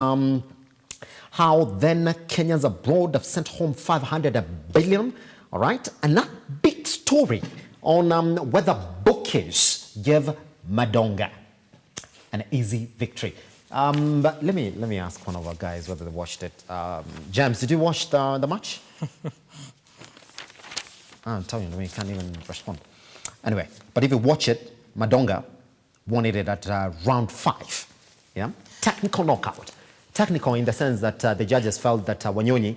how then Kenyans abroad have sent home 500 billion, all right? And that big story on whether bookies give Madonga an easy victory. But let me ask one of our guys whether they watched it. James, did you watch the match? I'm telling you, we can't even respond. Anyway, but if you watch it, Madonga won it at round 5. Yeah, technical knockout. Technical in the sense that the judges felt that Wanyonyi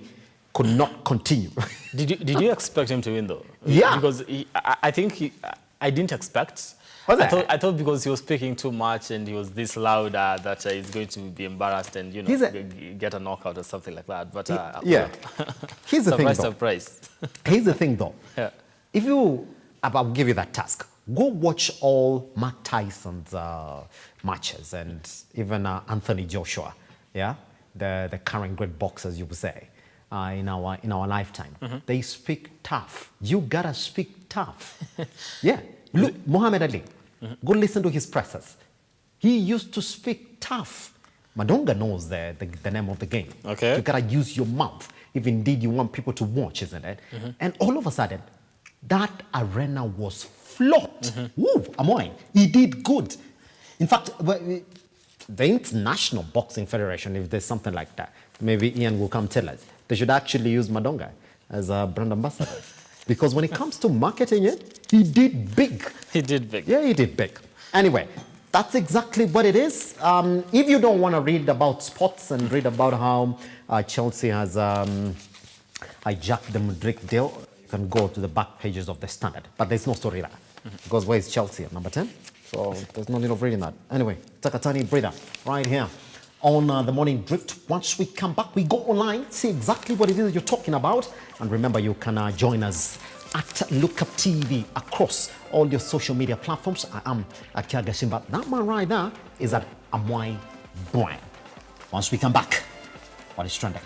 could not continue. Did you expect him to win though? Yeah, because I think I didn't expect. I thought because he was speaking too much and he was this loud that he's going to be embarrassed and get a knockout or something like that. But yeah, here's the thing though. Surprise. Here's the thing though. Yeah. If you, I'll give you that task. Go watch all Mike Tyson's matches and even Anthony Joshua. Yeah, the current great boxers, you would say, in our lifetime. They speak tough. You gotta speak tough. Yeah. Look, Muhammad Ali, go listen to his presses. He used to speak tough. Madonga knows the name of the game. Okay. You gotta use your mouth if indeed you want people to watch, isn't it? And all of a sudden, that arena was flooded. Woo, Amwai, he did good. In fact, the International Boxing Federation, if there's something like that, maybe Ian will come tell us, they should actually use Madonga as a brand ambassador. Because when it comes to marketing it, he did big. He did big. Yeah, he did big. Anyway, that's exactly what it is. If you don't want to read about sports and read about how Chelsea has hijacked the Madrid deal, you can go to the back pages of the Standard. But there's no story there. Because where is Chelsea at number 10? So there's no need of reading that. Anyway, take a tiny breather right here on the Morning Drift. Once we come back, we go online, see exactly what it is you're talking about. And remember, you can join us at Lookuptv across all your social media platforms. I am at Kiage Simba. That man right there is at Amwai Brian. Once we come back, what is trending?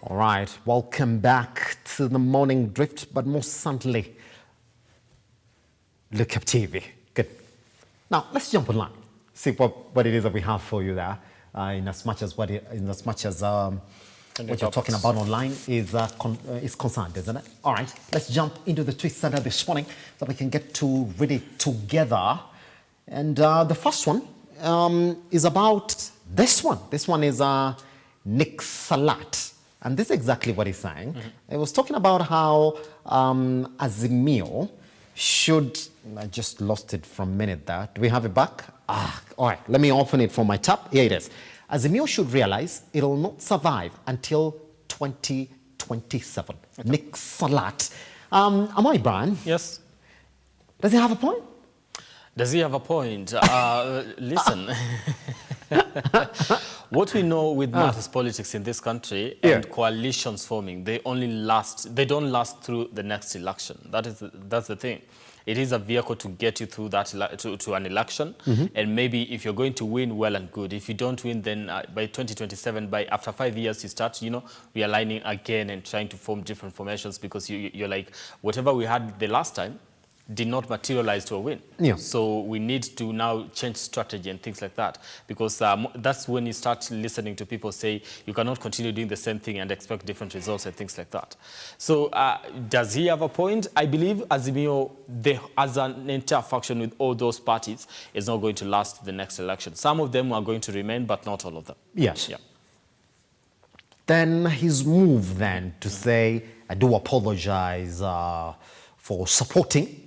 All right, welcome back to the Morning Drift, but more certainly, Lookuptv. Good. Now, let's jump online, see what it is that we have for you there, in as much as what you're talking about online is concerned, isn't it? All right, let's jump into the Twist Center this morning so we can get to read it together. And the first one is about this one. This one is Nick Salat. And this is exactly what he's saying. He was talking about how Azimio should... I just lost it for a minute there. Do we have it back? All right, let me open it from my tab. Here it is. Azimio should realize it will not survive until 2027. Okay. Nick Salat. Am I, Brian? Yes. Does he have a point? Does he have a point? Listen. What we know with matters politics in this country and coalitions forming, they don't last through the next election. That's the thing. It is a vehicle to get you through that to an election, and maybe if you're going to win, well and good. If you don't win, then by 2027, after 5 years, you start realigning again and trying to form different formations because you're like, whatever we had the last time did not materialize to a win. Yeah. So we need to now change strategy and things like that, because that's when you start listening to people say you cannot continue doing the same thing and expect different results and things like that. So does he have a point? I believe Azimio, as an entire faction with all those parties, is not going to last the next election. Some of them are going to remain, but not all of them. Yes. Yeah. Then his move then to say, I do apologize for supporting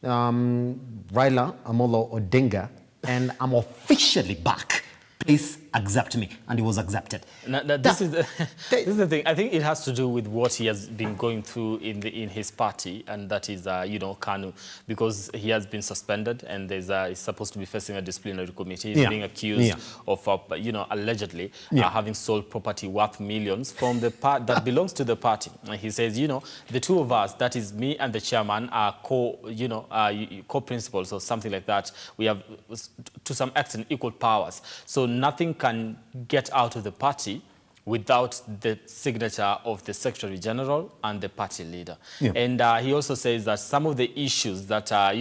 Raila Amolo Odinga, and I'm officially back. Please accept me. And he was accepted. Now, this is the thing. I think it has to do with what he has been going through in his party, and that is, KANU, because he has been suspended and he's supposed to be facing a disciplinary committee. He's being accused of, allegedly having sold property worth millions from the that belongs to the party. And he says, the two of us, that is me and the chairman, are co-principals or something like that. We have, to some extent, equal powers. So nothing can get out of the party without the signature of the Secretary General and the party leader. Yeah. And he also says that some of the issues that are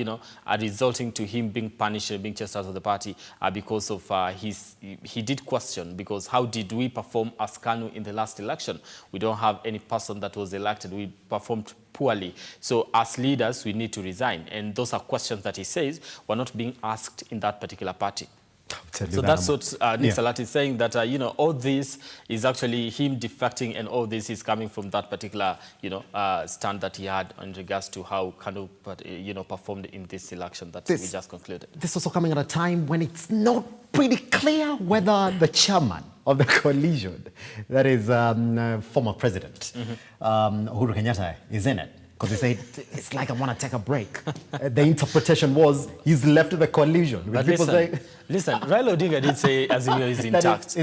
resulting to him being punished and being chased out of the party are because of he did question, because how did we perform as KANU in the last election? We don't have any person that was elected. We performed poorly. So as leaders, we need to resign. And those are questions that he says were not being asked in that particular party. So that's what Nick Salat is saying, that, all this is actually him defecting, and all this is coming from that particular, stand that he had in regards to how KANU, performed in this election that we just concluded. This also coming at a time when it's not pretty clear whether the chairman of the coalition, that is former president, Uhuru Kenyatta, is in it. Because he said, it's like I want to take a break. The interpretation was, he's left the coalition. But listen, Raila Odinga did say Azimio is intact.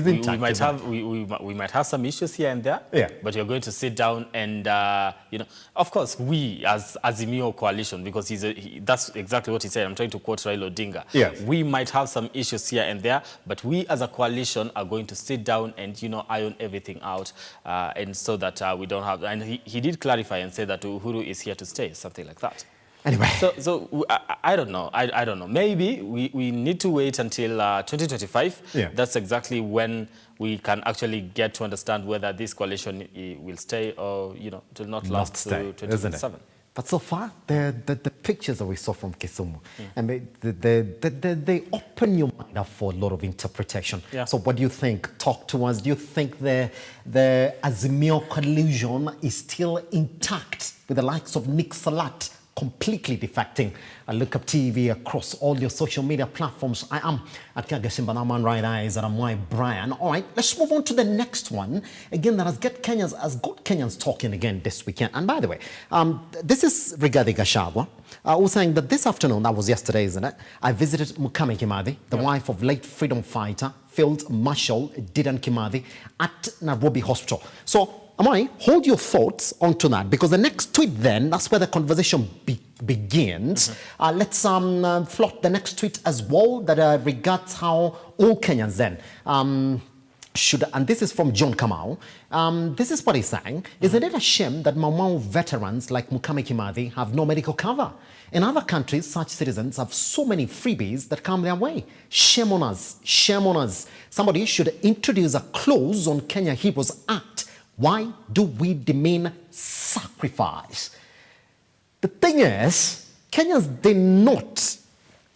We might have some issues here and there, but you're going to sit down and, of course, we as Azimio coalition, because that's exactly what he said. I'm trying to quote Raila Odinga. Yes. We might have some issues here and there, but we as a coalition are going to sit down and, iron everything out, and so that we don't have, and he did clarify and say that Uhuru is here to stay, something like that. Anyway. So I don't know. I don't know. Maybe we need to wait until 2025. Yeah. That's exactly when we can actually get to understand whether this coalition will stay or, it will not last through 2027. But so far, the pictures that we saw from Kisumu, and they open your mind up for a lot of interpretation. Yeah. So what do you think? Talk to us. Do you think the Azimio coalition is still intact with the likes of Nick Salat completely defecting? Lookuptv across all your social media platforms. I am at Kiage Simba, Right Eyes, and Amwai Brian. All right, let's move on to the next one. Again, that has got Kenyans talking again this weekend. And by the way, this is Rigathi Gachagua, who's saying that this afternoon, that was yesterday, isn't it? I visited Mukami Kimathi, the wife of late freedom fighter, Field Marshal Didan Kimathi, at Nairobi Hospital. So, Amwai, hold your thoughts onto that, because the next tweet then, that's where the conversation begins. Let's float the next tweet as well, that regards how all Kenyans then should, and this is from John Kamau, this is what he's saying. Isn't it a shame that Mau veterans like Mukami Kimathi have no medical cover? In other countries, such citizens have so many freebies that come their way. Shame on us, shame on us. Somebody should introduce a clause on Kenya Heroes Act. Why do we demean sacrifice? The thing is, Kenyans did not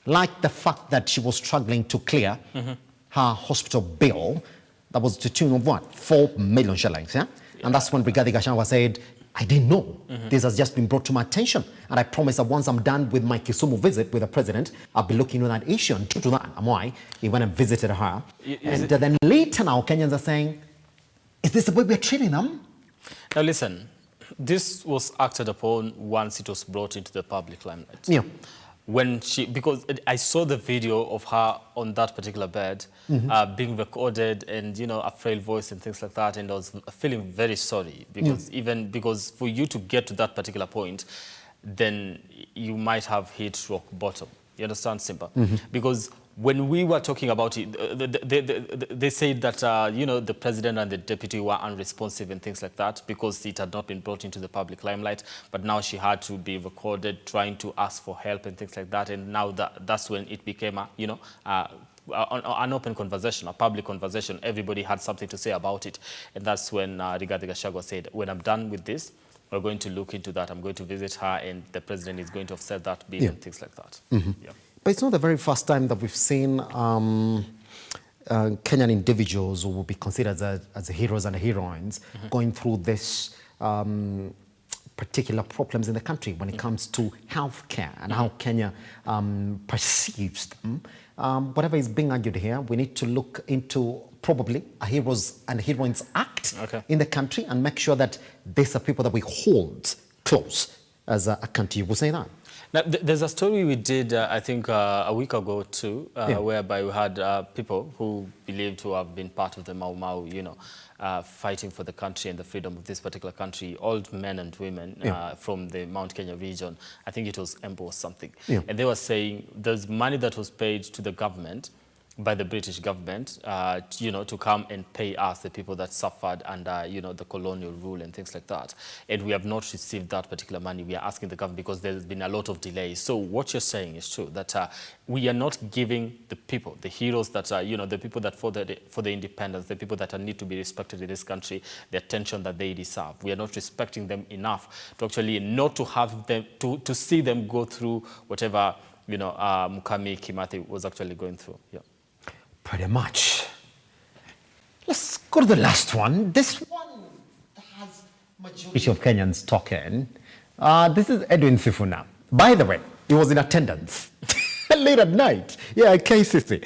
like the fact that she was struggling to clear her hospital bill. That was to the tune of what? 4 million shillings, yeah? And that's when Rigathi Gachagua said, I didn't know. This has just been brought to my attention. And I promise that once I'm done with my Kisumu visit with the president, I'll be looking at that issue. And to that, Amwai, he went and visited her. And then later now, Kenyans are saying, is this the way we're treating them? Now listen, this was acted upon once it was brought into the public limelight. Yeah. When because I saw the video of her on that particular bed being recorded, and a frail voice and things like that, and I was feeling very sorry, because because for you to get to that particular point, then you might have hit rock bottom. You understand, Simba? Because when we were talking about it, they said that, the president and the deputy were unresponsive and things like that because it had not been brought into the public limelight. But now she had to be recorded trying to ask for help and things like that. And now that's when it became an open conversation, a public conversation. Everybody had something to say about it. And that's when Rigathi Gachagua said, when I'm done with this, we're going to look into that. I'm going to visit her, and the president is going to offset that bill and things like that. Yeah. But it's not the very first time that we've seen Kenyan individuals who will be considered as heroes and heroines going through this particular problems in the country when it comes to healthcare and how Kenya perceives them. Whatever is being argued here, we need to look into probably a Heroes and Heroines Act in the country and make sure that these are people that we hold close as a country. You will say that? Now, there's a story we did, I think, a week ago too, whereby we had people who believed to have been part of the Mau Mau, fighting for the country and the freedom of this particular country, old men and women from the Mount Kenya region. I think it was Embu or something. And they were saying there's money that was paid to the government by the British government, to come and pay us, the people that suffered under, the colonial rule and things like that. And we have not received that particular money. We are asking the government because there's been a lot of delays. So what you're saying is true, that we are not giving the people, the heroes that, the people that for the independence, the people that need to be respected in this country, the attention that they deserve. We are not respecting them enough to actually not to have them, to see them go through whatever, Mukami Kimathi was actually going through. Yeah. Pretty much. Let's go to the last one. This one has majority of Kenyans talking. This is Edwin Sifuna. By the way, he was in attendance late at night. Yeah, KCC.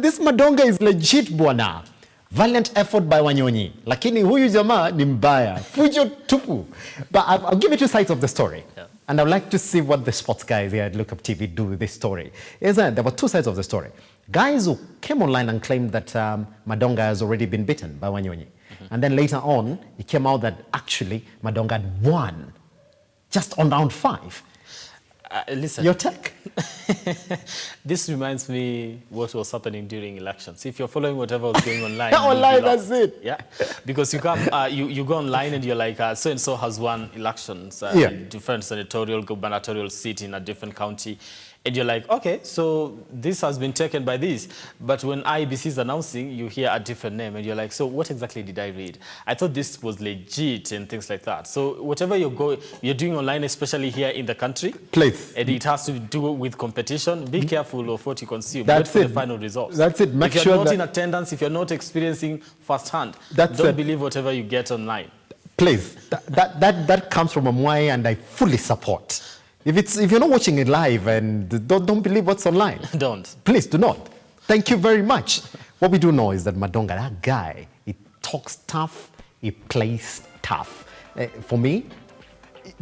This Madonga is legit, bwana. Valiant effort by Wanyonyi. Lakini huyu jamaa ni mbaya. Fujo tupu. But I'll give you two sides of the story. Yeah. And I'd like to see what the sports guys here at Lookuptv do with this story. There were two sides of the story. Guys who came online and claimed that Madonga has already been beaten by Wanyonyi. And then later on, it came out that actually Madonga had won just on round 5. Listen. Your take? This reminds me what was happening during elections. If you're following whatever was going online, online, that's it. Yeah, because you come, you go online and you're like, so and so has won elections, different senatorial, gubernatorial seat in a different county. And you're like, okay, so this has been taken by this. But when IEBC is announcing, you hear a different name. And you're like, so what exactly did I read? I thought this was legit and things like that. So whatever you're doing online, especially here in the country, please, and it has to do with competition, be careful of what you consume. That's Wait it. for the final results. That's it. Make if you're sure not that in attendance, if you're not experiencing firsthand, don't believe whatever you get online. Please, that comes from Amwai, and I fully support. If you're not watching it live and don't believe what's online, don't. Please do not. Thank you very much. What we do know is that Madonga, that guy, he talks tough, he plays tough. For me,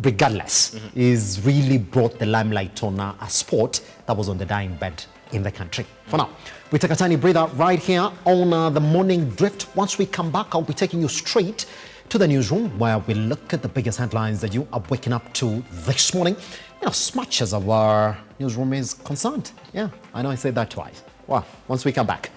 regardless, he's really brought the limelight on a sport that was on the dying bed in the country. For now, we take a tiny breather right here on the Morning Drift. Once we come back, I'll be taking you straight to the newsroom where we look at the biggest headlines that you are waking up to this morning. As much as our newsroom is concerned. Yeah, I know I said that twice. Well, once we come back.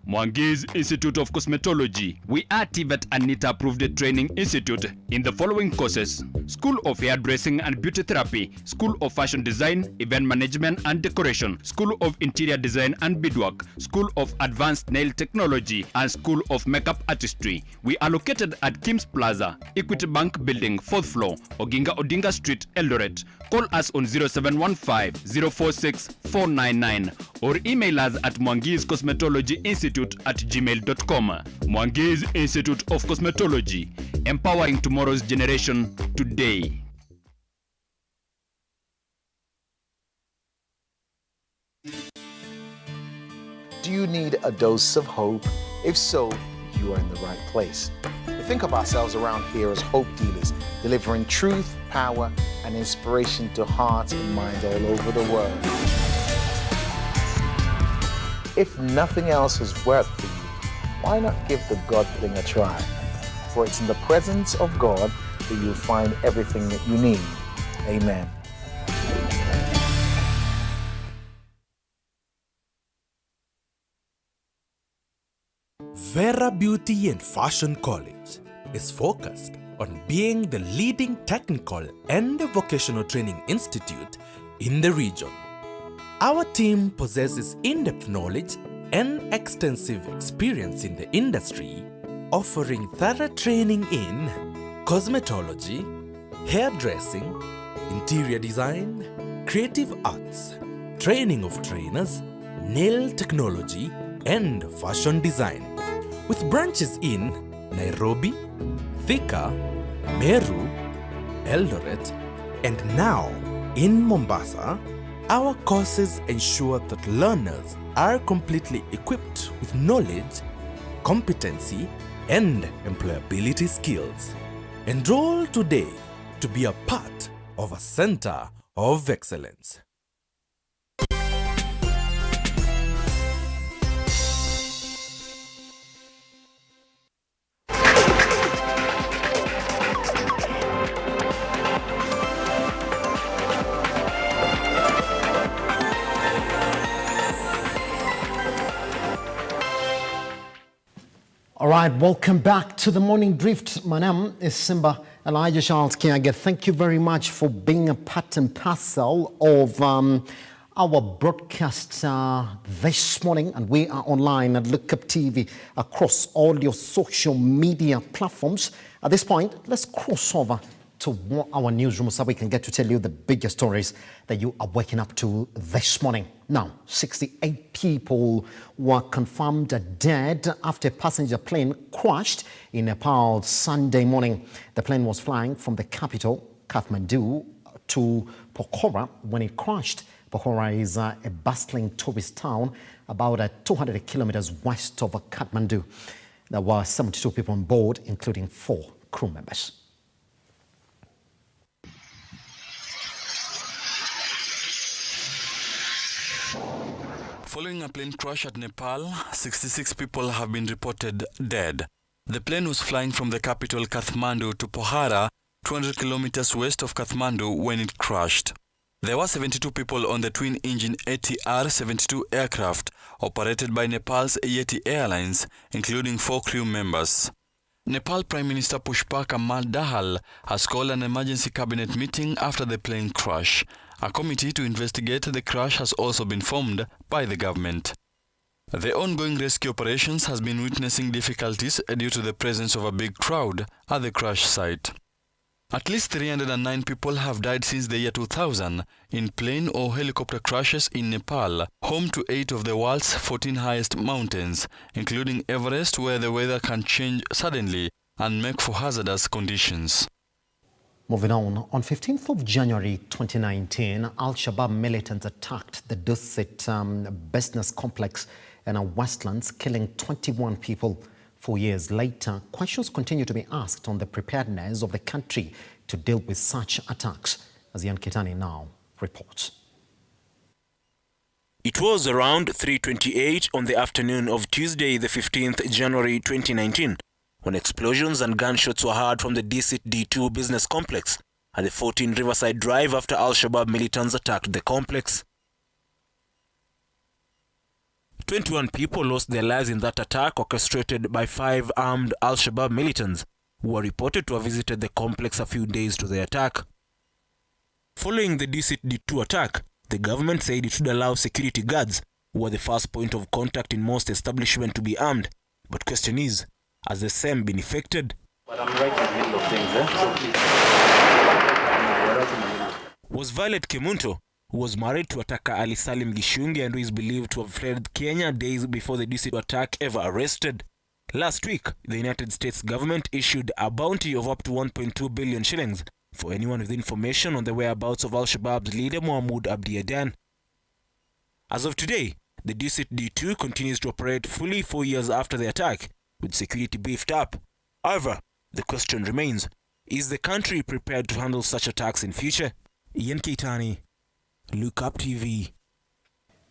Mwangi's Institute of Cosmetology. We are TVET and NITA approved training institute in the following courses: School of Hairdressing and Beauty Therapy, School of Fashion Design, Event Management and Decoration, School of Interior Design and Beadwork, School of Advanced Nail Technology, and School of Makeup Artistry. We are located at Kim's Plaza, Equity Bank Building, 4th floor, Oginga Odinga Street, Eldoret. Call us on 0715-046-499 or email us at mwangiscosmetologyinstitute@gmail.com. Mwangi's Institute of Cosmetology, empowering tomorrow's generation today. Do you need a dose of hope? If so, you are in the right place. We think of ourselves around here as hope dealers, delivering truth, power, and inspiration to hearts and minds all over the world. If nothing else has worked for you, why not give the God thing a try? For it's in the presence of God that you'll find everything that you need. Amen. Vera Beauty and Fashion College is focused on being the leading technical and vocational training institute in the region. Our team possesses in-depth knowledge and extensive experience in the industry, offering thorough training in cosmetology, hairdressing, interior design, creative arts, training of trainers, nail technology, and fashion design. With branches in Nairobi, Thika, Meru, Eldoret, and now in Mombasa, our courses ensure that learners are completely equipped with knowledge, competency, and employability skills. Enroll today to be a part of a center of excellence. All right, welcome back to the Morning Drift. My name is Simba Kiage. Thank you very much for being a part and parcel of our broadcast this morning. And we are online at Lookuptv across all your social media platforms. At this point, let's cross over to our newsroom so we can get to tell you the biggest stories that you are waking up to this morning. Now, 68 people were confirmed dead after a passenger plane crashed in Nepal Sunday morning. The plane was flying from the capital, Kathmandu, to Pokhara when it crashed. Pokhara is a bustling tourist town about 200 kilometers west of Kathmandu. There were 72 people on board, including 4 crew members. Following a plane crash at Nepal, 66 people have been reported dead. The plane was flying from the capital Kathmandu to Pokhara, 200 kilometers west of Kathmandu, when it crashed. There were 72 people on the twin-engine ATR-72 aircraft operated by Nepal's Yeti Airlines, including 4 crew members. Nepal Prime Minister Pushpa Kamal Dahal has called an emergency cabinet meeting after the plane crash. A committee to investigate the crash has also been formed by the government. The ongoing rescue operations has been witnessing difficulties due to the presence of a big crowd at the crash site. At least 309 people have died since the year 2000 in plane or helicopter crashes in Nepal, home to 8 of the world's 14 highest mountains, including Everest, where the weather can change suddenly and make for hazardous conditions. Moving on 15th of January 2019, Al-Shabaab militants attacked the Dusit business complex in our Westlands, killing 21 people. 4 years later, questions continue to be asked on the preparedness of the country to deal with such attacks, as Ian Kitani now reports. It was around 3:28 on the afternoon of Tuesday, the 15th January 2019, when explosions and gunshots were heard from the Dusit D2 business complex at the 14 Riverside Drive after Al-Shabaab militants attacked the complex. 21 people lost their lives in that attack orchestrated by 5 armed Al-Shabaab militants who were reported to have visited the complex a few days to the attack. Following the Dusit D2 attack, the government said it would allow security guards, who were the first point of contact in most establishments, to be armed. But question is, has the same been effected? But I'm right in the middle of things, Was Violet Kemunto, who was married to attacker Ali Salim Gishungi and who is believed to have fled Kenya days before the Dusit attack, ever arrested? Last week, the United States government issued a bounty of up to 1.2 billion shillings for anyone with information on the whereabouts of Al-Shabaab's leader Mohammed Abdi Adan. As of today, the Dusit D2 continues to operate fully 4 years after the attack, with security beefed up. However, the question remains, is the country prepared to handle such attacks in future? Ian Keitani, Lookuptv.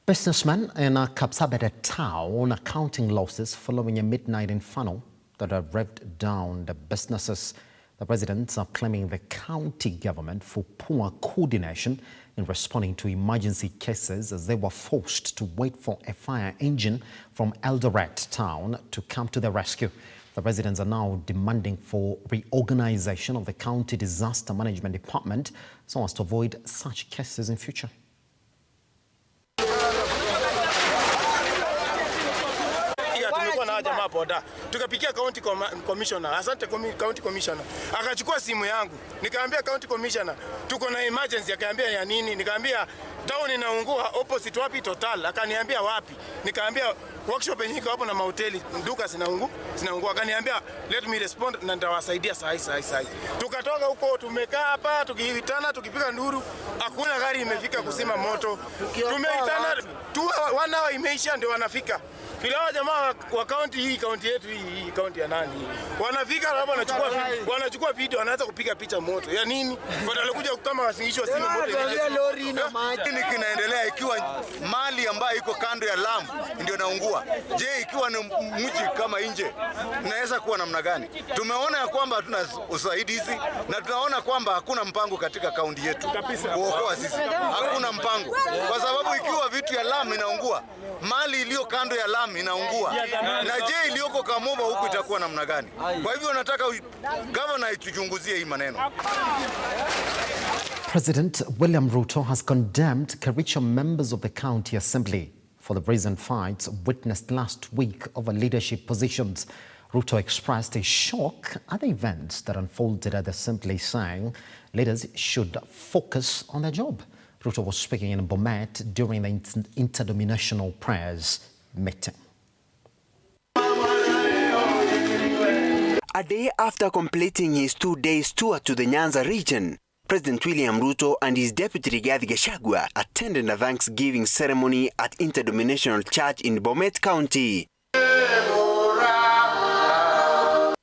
Businessmen in Kapsabet town are counting losses following a midnight inferno that have revved down the businesses. The residents are claiming the county government for poor coordination in responding to emergency cases as they were forced to wait for a fire engine from Eldoret town to come to the rescue. The residents are now demanding for reorganization of the county disaster management department so as to avoid such cases in future. Tukapikia county commissioner, asante county commissioner. Akachukua simu yangu. Nikaambia county commissioner, tuko na emergency. Akaambia ya nini? Nikaambia town inaungua opposite wapi Total. Akaniambia wapi? Nikaambia workshop yenyewe iko hapo na mahoteli, duka zinaungua. Akaniambia let me respond na nitawasaidia saa hii. Tukatoka huko, tumekaa hapa tukiitana, tukipiga nduru, hakuna gari imefika kuzima moto. Tumeitana 1 hour imeisha ndio wanafika. Kila jamaa wa kaunti hii, kaunti yetu hii, kaunti ya nani, wanafika hapo wanachukua video, wanaanza kupiga picha moto. Ya nini? Watakuja kama wasingishwa simu moto. Lori na maji kinaendelea ikiwa mali ambayo iko kando ya Lamu ndio naungua. Je, ikiwa ni mji kama nje inaweza kuwa namna gani? Tumeona ya kwamba hatuna usaidizi na tunaona kwamba hakuna mpango katika kaunti yetu kuokoa sisi. Hakuna mpango. Kwa sababu ikiwa vitu ya Lamu inaungua, mali iliyo kando ya Lamu inaungua. Na je, iliyoko Kamoba huku itakuwa namna gani? Kwa hivyo nataka governor ituchunguzie hii maneno. President William Ruto has condemned Kericho members of the County Assembly for the recent fights witnessed last week over leadership positions. Ruto expressed his shock at the events that unfolded at the Assembly, saying leaders should focus on their job. Ruto was speaking in Bomet during the interdenominational prayers meeting. A day after completing his 2 days tour to the Nyanza region, President William Ruto and his deputy Rigathi Gachagua attended a Thanksgiving ceremony at Interdenominational Church in Bomet County.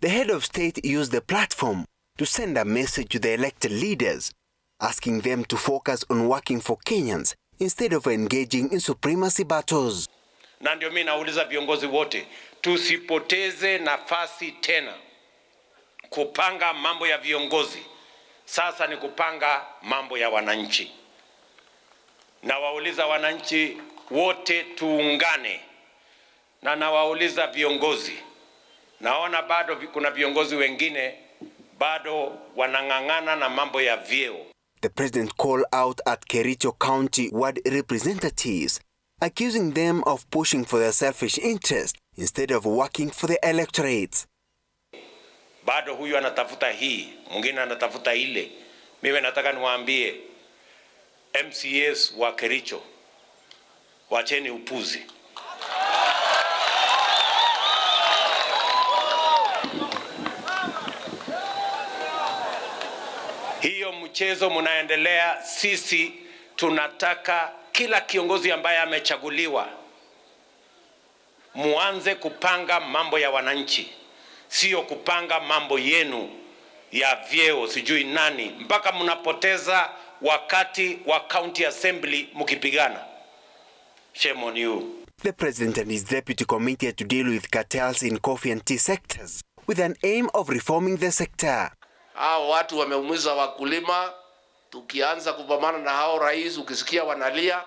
The head of state used the platform to send a message to the elected leaders, asking them to focus on working for Kenyans instead of engaging in supremacy battles. Na ndio mimi nauliza viongozi wote, tusipoteze nafasi tena kupanga mambo ya viongozi. Sasa ni kupanga mambo ya wananchi. Na wauliza wananchi wote tuungane. Na nawauliza viongozi. Naona bado kuna viongozi wengine bado wanang'ang'ana na mambo ya vyeo. The president called out at Kericho County ward representatives, accusing them of pushing for their selfish interest instead of working for the electorate. Bado huyu anatafuta hii, mwingine anatafuta ile. Mimi nataka niwaambie MCAs wa Kericho, wacheni upuzi. Hiyo mchezo mnaendelea, sisi tunataka kila kiongozi ambaye amechaguliwa muanze kupanga mambo ya wananchi, sio kupanga mambo yenu ya vyeo sijui nani, mpaka mnapoteza wakati wa county assembly mkipigana. Shame on you. The president and his deputy committed to deal with cartels in coffee and tea sectors with an aim of reforming the sector. Hao watu wameumiza wakulima, tukianza kupambana na hao rais, ukisikia wanalia,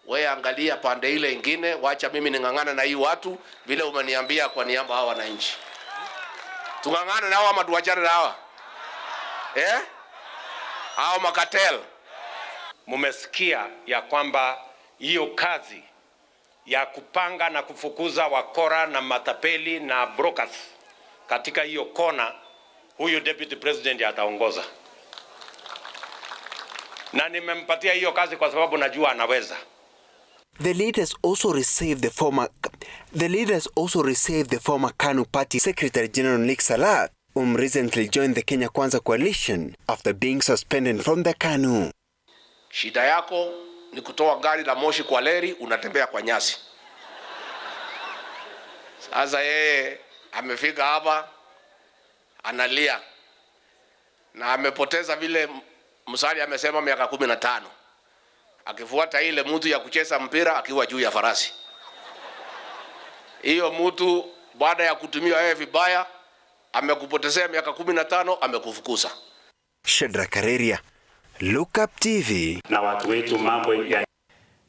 wewe angalia pande ile ingine, wacha mimi ningangana na hii watu vile umeniambia kwa niaba hao wananchi. Tungangana na hao ama tuachane na hawa? Hao makatel. Mumesikia ya kwamba hiyo kazi ya kupanga na kufukuza wakora na matapeli na brokers katika hiyo kona, huyu deputy president ataongoza. Na nimempatia hiyo kazi kwa sababu najua anaweza. The leaders also received the former KANU Party Secretary General Nick Salat, whom recently joined the Kenya Kwanza coalition after being suspended from the KANU. Shida yako ni kutoa gari la moshi kwa leri, unatembea kwa nyasi. Sasa yeye amefika hapa analia na amepoteza vile Musali amesema miaka 15, akifuata ile mtu ya kucheza mpira akiwa juu ya farasi. Hiyo mtu baada ya kutumia wewe vibaya amekupotezea miaka 15, amekufukuza. Shedra Kareria, Lookuptv. Na watu wetu mambo ya.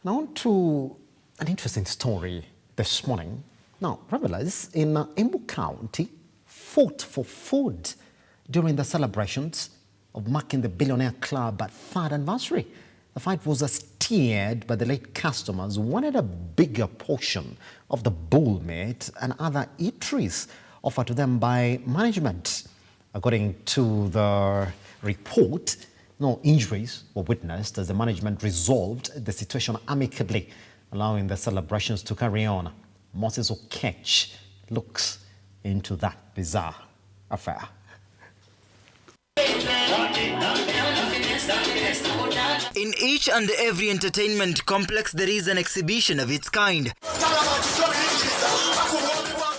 Now on to an interesting story this morning. Now, revelers in Embu County fought for food during the celebrations of marking the Billionaire Club at 3rd anniversary. The fight was steered by the late customers who wanted a bigger portion of the bull meat and other eateries offered to them by management. According to the report, no injuries were witnessed as the management resolved the situation amicably, allowing the celebrations to carry on. Moses Kiage looks into that bizarre affair. In each and every entertainment complex, there is an exhibition of its kind.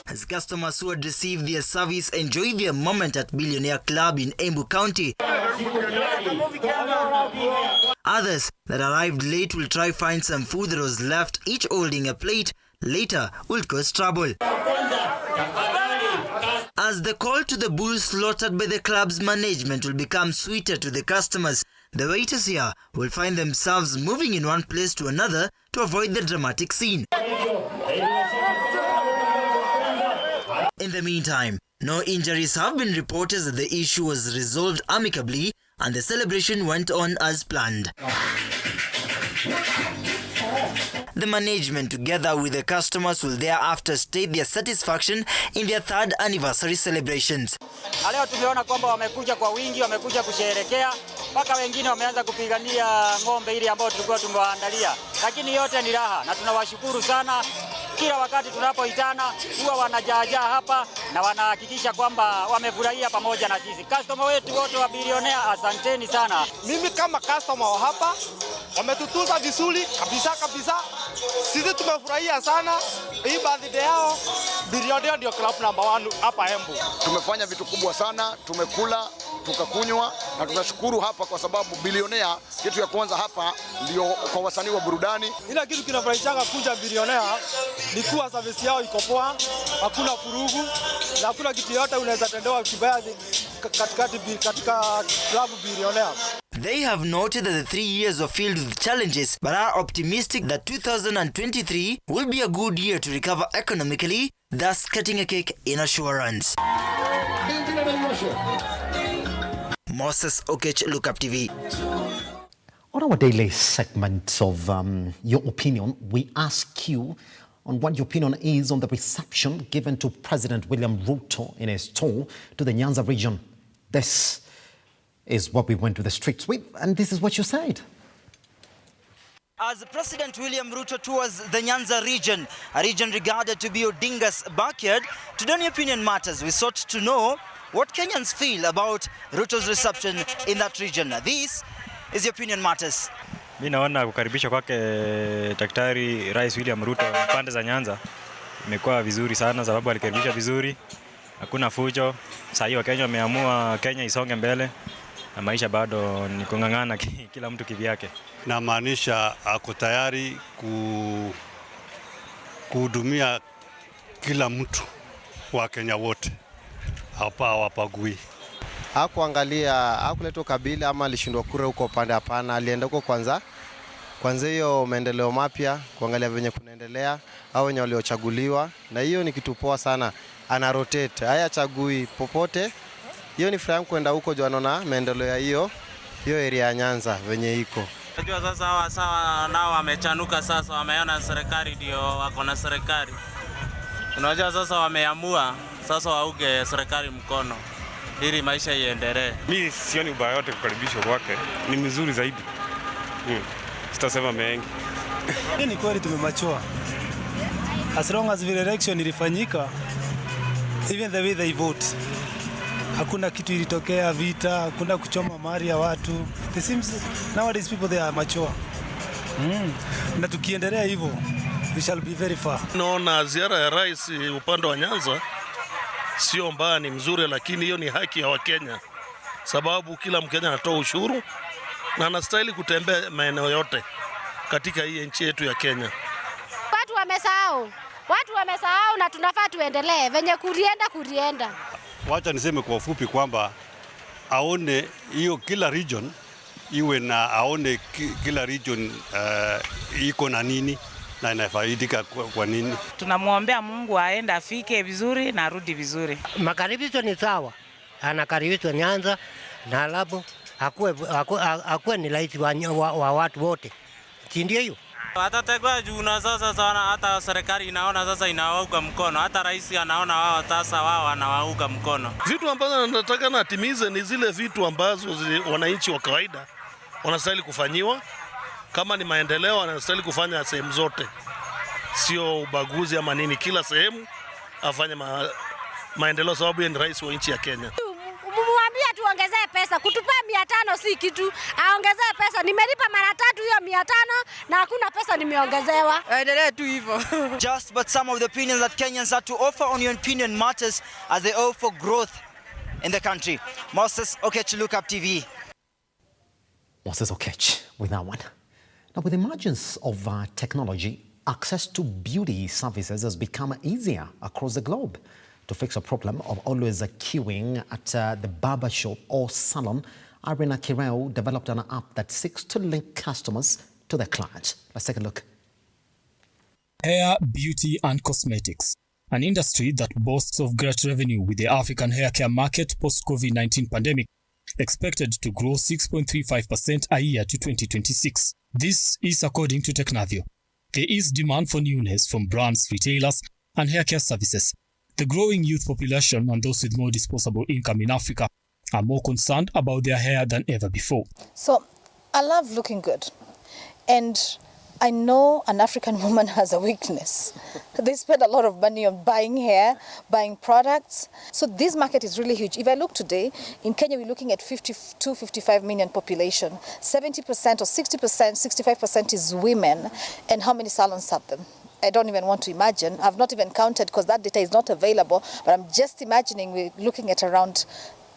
As customers who had received their service enjoy their moment at Billionaire Club in Embu County, others that arrived late will try find some food that was left, each holding a plate, later will cause trouble. As the call to the bull slaughtered by the club's management will become sweeter to the customers, the waiters here will find themselves moving in one place to another to avoid the dramatic scene. In the meantime, no injuries have been reported as the issue was resolved amicably and the celebration went on as planned. The management, together with the customers, will thereafter state their satisfaction in their 3rd anniversary celebrations. Leo tumeona kwamba wamekuja kwa wingi, wamekuja kusherehekea, mpaka wengine wameanza kupigania ng'ombe ile ambayo tulikuwa tumewaandalia. Lakini yote ni raha na tunawashukuru sana. Kila wakati tunapoitana huwa wanajaajaa hapa na wanahakikisha kwamba wamefurahia pamoja na sisi. Customer wetu wote wa Billionaire, asanteni sana. Mimi kama customer wa hapa wametutunza vizuri kabisa. Sisi tumefurahia sana. Hii birthday yao Billionaire ndio club number 1 hapa Embu. Tumefanya vitu kubwa sana, tumekula, tukakunywa na tunashukuru hapa kwa sababu Billionaire kitu ya kwanza hapa ndio kwa wasanii wa burudani. Ila kitu kinafurahisha kuja Billionaire ni kuwa service yao iko poa, hakuna furugu na hakuna kitu yote unaweza tendewa kibaya katika club Billionaire. They have noted that the 3 years are filled with challenges, but are optimistic that 2023 will be a good year to recover economically, thus cutting a cake in assurance. Moses Okech, Lookuptv. On our daily segment of Your Opinion, we ask you on what your opinion is on the reception given to President William Ruto in his tour to the Nyanza region. This is what we went to the streets with, and this is what you said. As President William Ruto tours the Nyanza region, a region regarded to be Odinga's backyard, today on Your Opinion Matters, we sought to know what Kenyans feel about Ruto's reception in that region. This is Your Opinion Matters. Mimi naona kukaribisha kwake Daktari Rais William Ruto pande za Nyanza imekuwa vizuri sana, sababu alikaribisha vizuri, hakuna fujo. Sasa hiyo Kenya wameamua Kenya isonge mbele na maisha bado ni kung'ang'ana kila mtu kivyake. Na maanisha ako tayari kuhudumia kila mtu wa Kenya wote, hapa hawapagui. Hakuleta kabila ama alishindwa kura huko pande, hapana. Alienda huko kwanza hiyo maendeleo mapya, kuangalia venye kunaendelea au wenye waliochaguliwa, na hiyo ni kitu poa sana. Ana rotate, haya chagui popote. Hiyo ni furaha kwenda huko juu anaona maendeleo ya hiyo area ya Nyanza venye iko. Unajua sasa sawa nao wamechanuka sasa, wameona serikali ndio wako na serikali. Unajua sasa wameamua sasa wauge serikali mkono ili maisha iendelee. Mimi sioni ubaya yote kukaribishwa kwake. Ni mzuri zaidi. Sitasema mengi. Ni kweli tumemachua. As long as the election ilifanyika, even the way they vote, hakuna kitu ilitokea vita, hakuna kuchoma mali ya watu. It seems nowadays people they are mature. Na tukiendelea hivyo, we shall be very far. Naona ziara ya rais upande wa Nyanza sio mbaya, ni mzuri, lakini hiyo ni haki ya Wakenya, sababu kila Mkenya anatoa ushuru na anastahili kutembea maeneo yote katika hii nchi yetu ya Kenya. Watu wamesahau na tunafaa tuendelee venye kurienda. Wacha niseme kwa ufupi kwamba aone hiyo kila region iwe na aone kila region iko na nini na inafaidika kwa nini. Tunamwombea Mungu aende afike vizuri na arudi vizuri. Makaribisho ni sawa, anakaribishwa Nyanza na alabu hakuwe ni rais wa watu wote, si ndio hiyo? Atategwa juu na sasa sana, hata serikali inaona sasa inawauga mkono, hata rais anaona wao sasa wao wanawauga mkono. Vitu ambazo nataka na atimize ni zile vitu ambazo wananchi wa kawaida wanastahili kufanyiwa. Kama ni maendeleo wanastahili kufanya sehemu zote. sio ubaguzi ama nini, kila sehemu afanye maendeleo sababu yeye ni rais wa nchi ya Kenya. Mwambie tuongezee pesa, kutupea 500 si kitu, aongezee pesa. Nimelipa mara 3 hiyo 500 na hakuna pesa nimeongezewa. Endelee tu hivyo. Just but some of the opinions that Kenyans had to offer on Your Opinion Matters as they hope for growth in the country. Moses Okech, Lookuptv. Moses Okech with that one. Now, with the emergence of technology, access to beauty services has become easier across the globe. To fix a problem of always queuing at the barber shop or salon, Irina Kireo developed an app that seeks to link customers to their clients. Let's take a look. Hair, beauty and cosmetics, an industry that boasts of great revenue with the African hair care market post-COVID-19 pandemic expected to grow 6.35% a year to 2026. This is according to Technavio. There is demand for newness from brands, retailers and hair care services. The growing youth population and those with more disposable income in Africa are more concerned about their hair than ever before. So, I love looking good. And I know an African woman has a weakness. They spend a lot of money on buying hair, buying products. So this market is really huge. If I look today, in Kenya we're looking at 52, 55 million population. 70% or 60%, 65% is women. And how many salons have them? I don't even want to imagine. I've not even counted because that data is not available, but I'm just imagining we're looking at around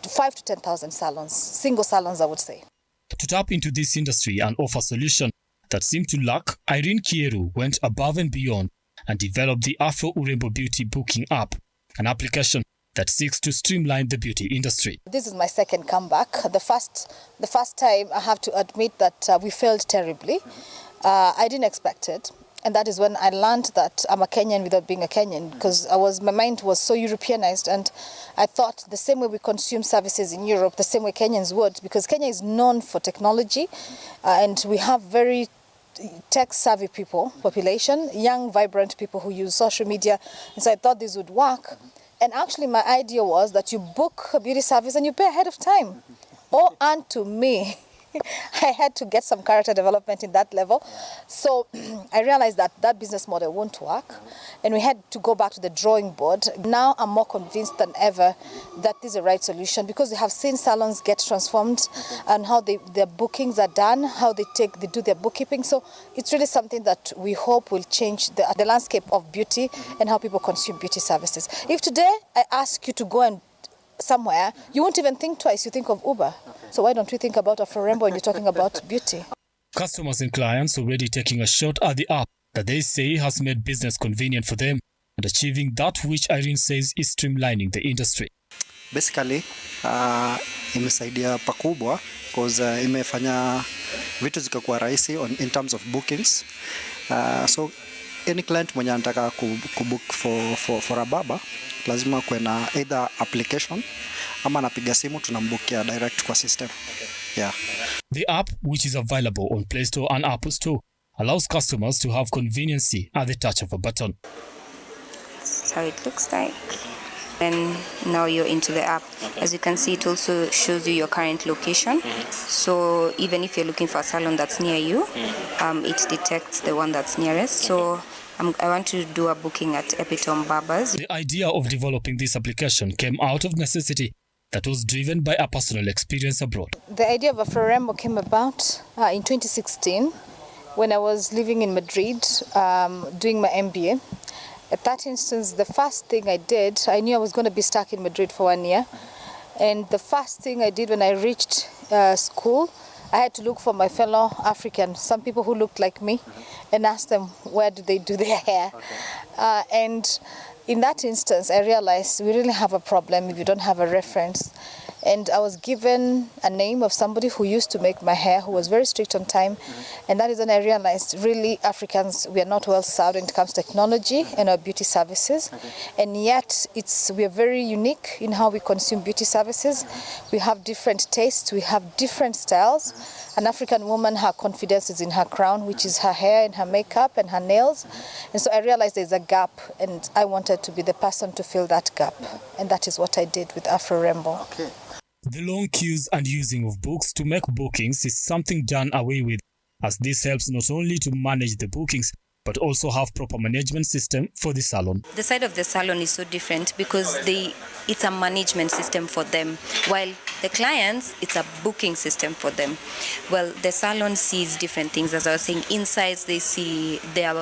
5 to 10,000 salons, single salons I would say. To tap into this industry and offer solution that seemed to lack, Irene Kieru went above and beyond and developed the Afro Urembo Beauty Booking app, an application that seeks to streamline the beauty industry. This is my second comeback. The first time I have to admit that we failed terribly. I didn't expect it. And that is when I learned that I'm a Kenyan without being a Kenyan, because my mind was so Europeanized, and I thought the same way we consume services in Europe, the same way Kenyans would, because Kenya is known for technology, and we have very tech-savvy population, young, vibrant people who use social media, and so I thought this would work. And actually my idea was that you book a beauty service and you pay ahead of time. Oh, and to me, I had to get some character development in that level. So I realized that that business model won't work, and we had to go back to the drawing board. Now I'm more convinced than ever that this is the right solution, because we have seen salons get transformed and how their bookings are done, how they do their bookkeeping. So it's really something that we hope will change the landscape of beauty and how people consume beauty services. If today I ask you to go and somewhere, you won't even think twice, you think of Uber. So why don't we think about Afro Urembo when you're talking about beauty? Customers and clients already taking a shot at the app that they say has made business convenient for them and achieving that which Irene says is streamlining the industry. Basically, imesaidia pakubwa because imefanya vitu zikakuwa rahisi in terms of bookings. So any client mwenye anataka kubook for a barber, lazima kuwe na either application ama anapiga simu tunambukia direct kwa system. Yeah. The app, which is available on Play Store and Apple Store, allows customers to have convenience at the touch of a button. That's how it looks like. And now you're into the app. As you can see, it also shows you your current location. So even if you're looking for a salon that's near you, it detects the one that's nearest. So I want to do a booking at Epitome Barbers. The idea of developing this application came out of necessity that was driven by a personal experience abroad. The idea of Afro Urembo came about in 2016 when I was living in Madrid doing my MBA. At that instance, the first thing I did, I knew I was going to be stuck in Madrid for 1 year. And the first thing I did when I reached school, I had to look for my fellow Africans, some people who looked like me, and ask them where do they do their hair. And in that instance, I realized we really have a problem if you don't have a reference. And I was given a name of somebody who used to make my hair, who was very strict on time. And that is when I realized really Africans, we are not well served when it comes to technology and our beauty services. And yet we are very unique in how we consume beauty services. We have different tastes, we have different styles. An African woman, her confidence is in her crown, which is her hair and her makeup and her nails. And so I realized there's a gap, and I wanted to be the person to fill that gap. And that is what I did with Afro Urembo. Okay. The long queues and using of books to make bookings is something done away with, as this helps not only to manage the bookings, but also have proper management system for the salon. The side of the salon is so different because it's a management system for them, while the clients, it's a booking system for them. Well, the salon sees different things. As I was saying, inside they see their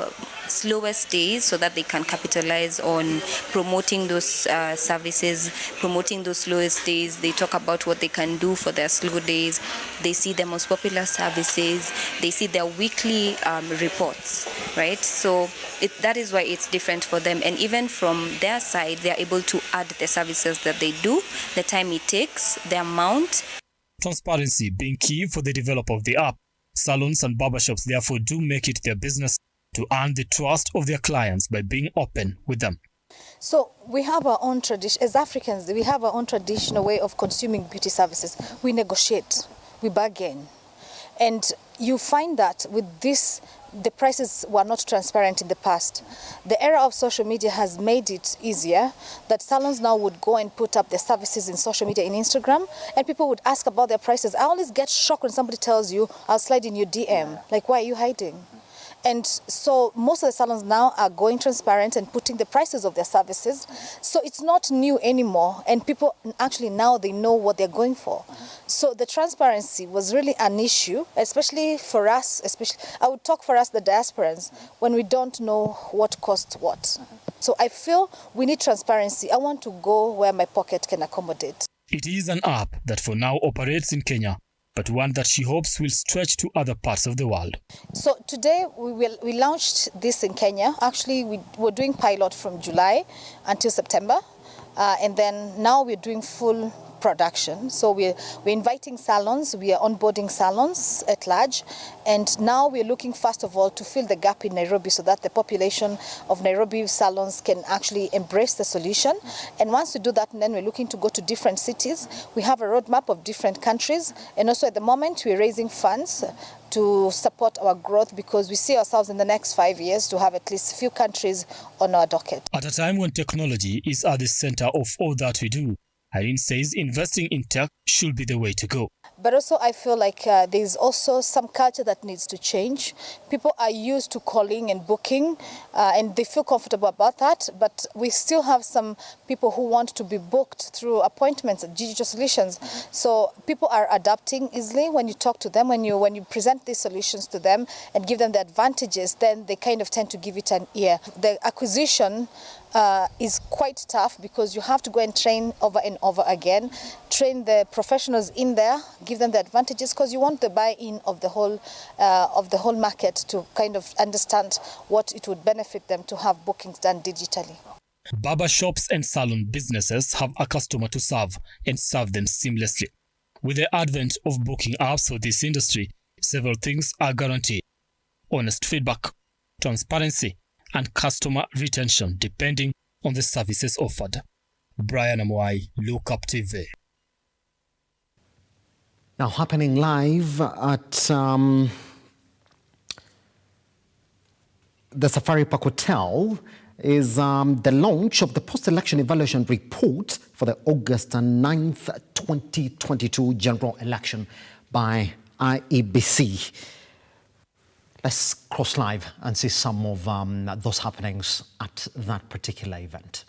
slowest days so that they can capitalize on promoting those services, promoting those slowest days. They talk about what they can do for their slow days. They see the most popular services. They see their weekly reports, right? So that is why it's different for them. And even from their side, they are able to add the services that they do, the time it takes, the amount. Transparency being key for the development of the app, salons and barbershops therefore do make it their business to earn the trust of their clients by being open with them. So we have our own tradition, as Africans, we have our own traditional way of consuming beauty services. We negotiate, we bargain. And you find that with this, the prices were not transparent in the past. The era of social media has made it easier that salons now would go and put up their services in social media, in Instagram, and people would ask about their prices. I always get shocked when somebody tells you, I'll slide in your DM. Like, why are you hiding? And so most of the salons now are going transparent and putting the prices of their services. So it's not new anymore. And people actually now they know what they're going for. So the transparency was really an issue, especially for us, I would talk for us, the diasporans, when we don't know what costs what. So I feel we need transparency. I want to go where my pocket can accommodate. It is an app that for now operates in Kenya, but one that she hopes will stretch to other parts of the world. So today we launched this in Kenya. Actually, we're doing pilot from July until September, and then now we're doing full production. So we're inviting salons, we are onboarding salons at large, and now we're looking first of all to fill the gap in Nairobi so that the population of Nairobi salons can actually embrace the solution. And once we do that, then we're looking to go to different cities. We have a roadmap of different countries, and also at the moment we're raising funds to support our growth because we see ourselves in the next 5 years to have at least a few countries on our docket. At a time when technology is at the center of all that we do, Irene says investing in tech should be the way to go. But also I feel like there's also some culture that needs to change. People are used to calling and booking and they feel comfortable about that. But we still have some people who want to be booked through appointments and digital solutions. So people are adapting easily when you talk to them, when you present these solutions to them and give them the advantages, then they kind of tend to give it an ear. The acquisition is quite tough because you have to go and train over and over again, train the professionals in there, give them the advantages because you want the buy-in of the whole market to kind of understand what it would benefit them to have bookings done digitally. Barber shops and salon businesses have a customer to serve and serve them seamlessly. With the advent of booking apps for this industry, several things are guaranteed: honest feedback, transparency, and customer retention depending on the services offered. Brian Amwai, Lookuptv. Now happening live at the Safari Park Hotel is the launch of the post-election evaluation report for the August 9th, 2022 general election by IEBC. Let's cross live and see some of those happenings at that particular event.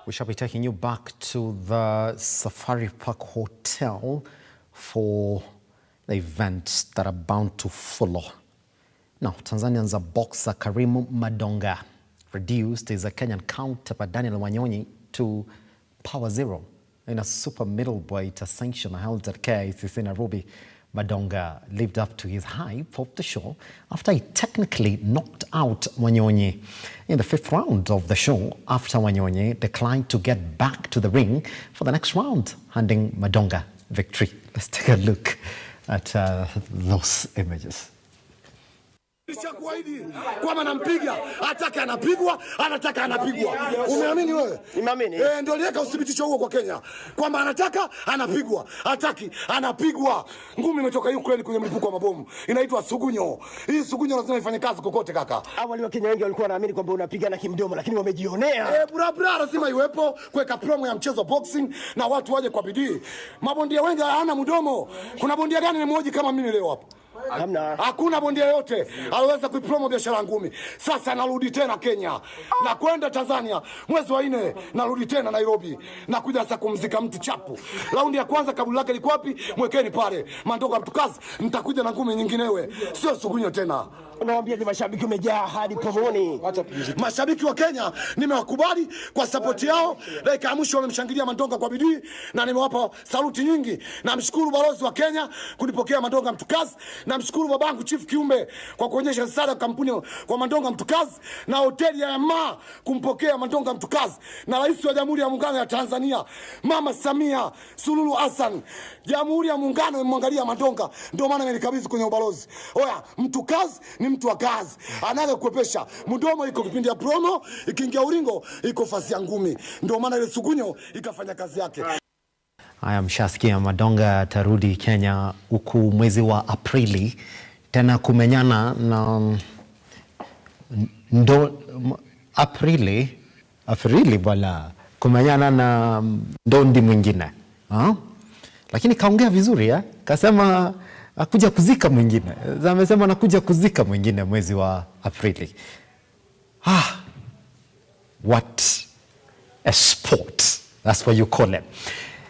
We shall be taking you back to the Safari Park Hotel for the events that are bound to follow Now, Tanzanian's boxer Karim Madonga reduced his Kenyan counterpart Daniel Wanyonyi to power zero in a super middleweight sanction held at KICC Nairobi. Madonga lived up to his hype of the show after he technically knocked out Wanyonyi in the 5th round of the show after Wanyonyi declined to get back to the ring for the next round, handing Madonga victory. Let's take a look at those images. Nishakuahidi kwamba nampiga, ataka anapigwa, anataka anapigwa. Umeamini wewe? Nimeamini. Ndio liweka uthibitisho huo kwa Kenya kwamba anataka anapigwa, ataki anapigwa. Ngumi imetoka Ukraine kwenye mlipuko wa mabomu. Inaitwa sugunyo. Hii sugunyo lazima ifanye kazi kokote kaka. Awali wa Kenya wengi walikuwa wanaamini kwamba unapigana kimdomo, lakini wamejionea. Bra lazima iwepo kuweka promo ya mchezo boxing na watu waje kwa bidii. Mabondia wengi hana mdomo. Kuna bondia gani mmoja kama mimi leo hapa? Hamna. Hakuna bondia yote aliweza kuipromo biashara ngumi. Sasa narudi tena Kenya. Na kwenda Tanzania mwezi wa 4 narudi tena Nairobi. Na kuja sasa kumzika mtu chapu. Raundi ya kwanza kabla lake liko wapi? Mwekeni pale. Mandoka mtukazi nitakuja na ngumi nyinginewe. Sio sugunyo tena. Unawaambia ni mashabiki umejaa hadi pomoni. Mashabiki wa Kenya nimewakubali kwa support yao. Dakika ya mwisho wamemshangilia Mandonga kwa bidii na nimewapa saluti nyingi. Namshukuru balozi wa Kenya kunipokea Mandonga mtukazi. Namshukuru babangu Chief Kiumbe kwa kuonyesha msaada kampuni kwa Mandonga mtukazi na hoteli ya Amwai kumpokea Mandonga mtukazi na Rais wa Jamhuri ya Muungano ya Tanzania Mama Samia Suluhu Hassan. Jamhuri ya Muungano imwangalia Mandonga ndio maana amenikabidhi kwenye ubalozi. Oya, mtukazi ni mtu wa kazi. Anaga kuepesha. Mdomo iko kipindi ya promo, ikiingia uringo iko fasi ya ngumi. Ndio maana ile sugunyo ikafanya kazi yake. Haya, mshasikia Mandonga tarudi Kenya huku mwezi wa Aprili tena kumenyana na Aprili bala kumenyana na ndondi mwingine. Lakini kaongea vizuri kasema akuja kuzika mwingine. Amesema anakuja kuzika mwingine mwezi wa Aprili. What a sport. That's what you call it.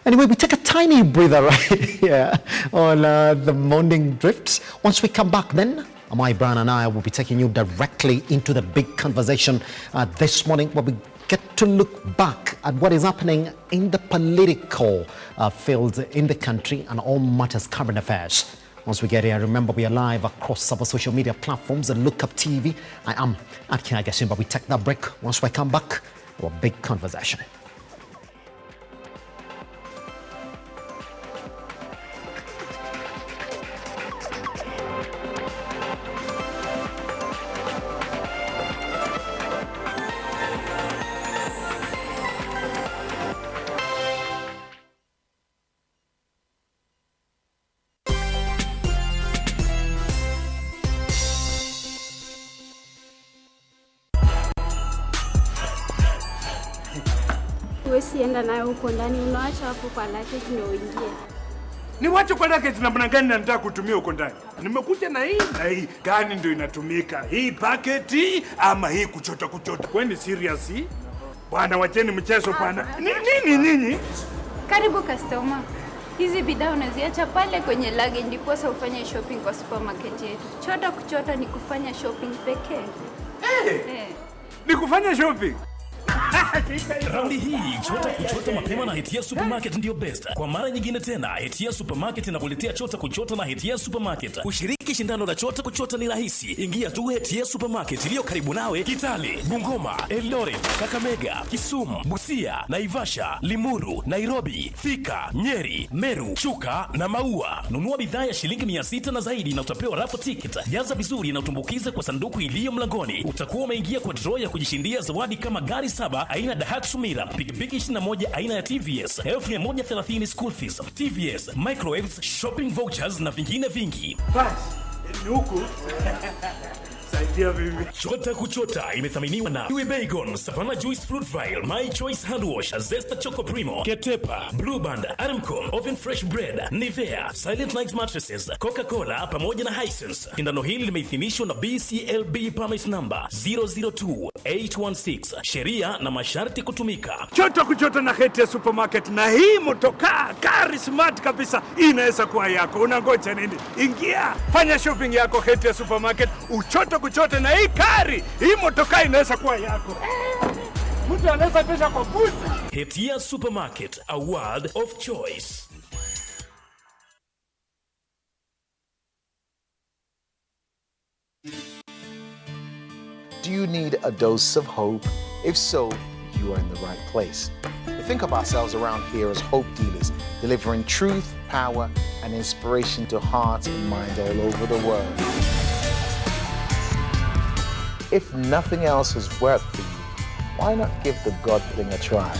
Anyway, we take a tiny breather right here on the morning drift. Once we come back then, Amwai, Brian and I will be taking you directly into the big conversation this morning where we get to look back at what is happening in the political field in the country and all matters current affairs. Once we get here, remember we are live across our social media platforms and Lookuptv. I am at Kiage Simba. We take that break. Once we come back, our big conversation. Sienda nayo huko ndani, unaacha hapo kwa luggage ndio uingie. Ni wacha kwa luggage namna gani nataka kutumia huko ndani? Nimekuja na hii gani ndio inatumika? Hii paketi ama hii kuchota? Kwani serious hii? Bwana wacheni mchezo bwana. Nini nyinyi? Karibu customer. Hizi bidhaa unaziacha pale kwenye luggage ndipo sasa ufanye shopping kwa supermarket yetu. Kuchota ni kufanya shopping pekee. Ni kufanya shopping. Raundi hii chota mapema na Hetia Supermarket ndio best. Kwa mara nyingine tena Hetia Supermarket inakuletea kuchota na Hetia Supermarket. Kushiriki shindano la kuchota ni rahisi. Ingia tu Hetia Supermarket iliyo karibu nawe Kitale, Bungoma, Eldoret, Kakamega, Kisumu, Busia, Naivasha, Limuru, Nairobi, Thika, Nyeri, Meru, Chuka na Maua. Nunua bidhaa ya shilingi 600 na zaidi na utapewa raffle ticket. Jaza vizuri na utumbukize kwa sanduku iliyo mlangoni. Utakuwa umeingia kwa draw ya kujishindia zawadi kama gari 7 aina Daihatsu Mira, pikipiki 21 aina ya TVS, 1130 school fees, TVS, microwaves, shopping vouchers na vingine vingi. Bas, ni huku. Pia mimi. Chota kuchota imethaminiwa na Kiwi Bacon, Savannah Juice Fruit Vial, My Choice Hand Wash, Zesta Choco Primo, Ketepa, Blue Band, Aramco, Oven Fresh Bread, Nivea, Silent Night Mattresses, Coca-Cola pamoja na Hisense. Shindano hili limeidhinishwa na BCLB permit number 002816. Sheria na masharti kutumika. Chota kuchota na Hetia Supermarket, na hii motokaa kari smart kabisa inaweza kuwa yako. Unangoja nini? Ingia, fanya shopping yako Hetia Supermarket, uchoto kuchote na hii kari. Hii motokaa inaweza kuwa yako. Mtu anaweza pesha kwa buta. Hetia Supermarket, a world of choice. Do you need a dose of hope? If so, you are in the right place. We think of ourselves around here as hope dealers, delivering truth, power, and inspiration to hearts and minds all over the world. If nothing else has worked for you, why not give the God thing a try?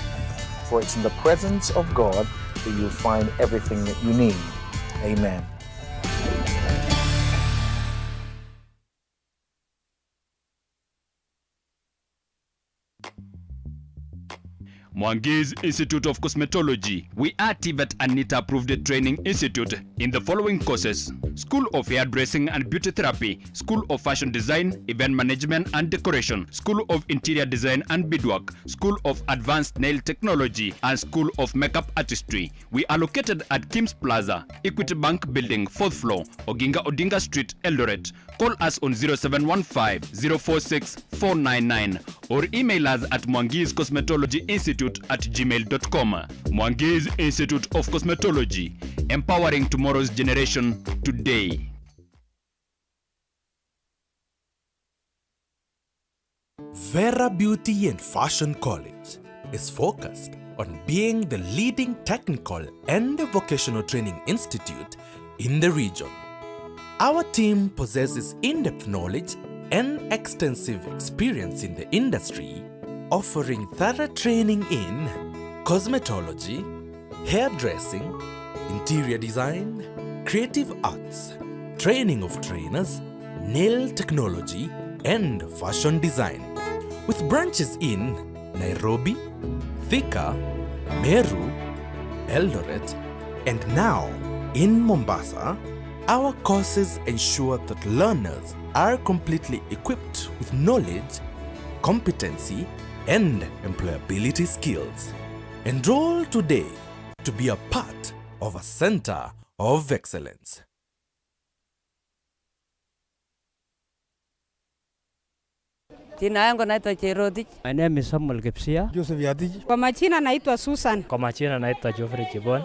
For it's in the presence of God that you'll find everything that you need. Amen. Mwangi's Institute of Cosmetology. We are TVET and NITA approved training institute in the following courses: School of Hairdressing and Beauty Therapy, School of Fashion Design, Event Management and Decoration, School of Interior Design and Beadwork, School of Advanced Nail Technology, and School of Makeup Artistry. We are located at Kim's Plaza, Equity Bank Building, 4th floor, Oginga Odinga Street, Eldoret. Call us on 0715-046-499 or email us at Mwangi's Cosmetology Institute@gmail.com. Mwangi's Institute of Cosmetology, empowering tomorrow's generation today. Vera Beauty and Fashion College is focused on being the leading technical and vocational training institute in the region. Our team possesses in-depth knowledge and extensive experience in the industry, offering thorough training in cosmetology, hairdressing, interior design, creative arts, training of trainers, nail technology, and fashion design. With branches in Nairobi, Thika, Meru, Eldoret, and now in Mombasa, our courses ensure that learners are completely equipped with knowledge, competency, and employability skills. Enroll today to be a part of a center of excellence. Jina yangu naitwa Cherotich. My name is Samuel Kipsia. Joseph Yatich. Kwa majina naitwa Susan. Kwa majina naitwa Geoffrey Chibon.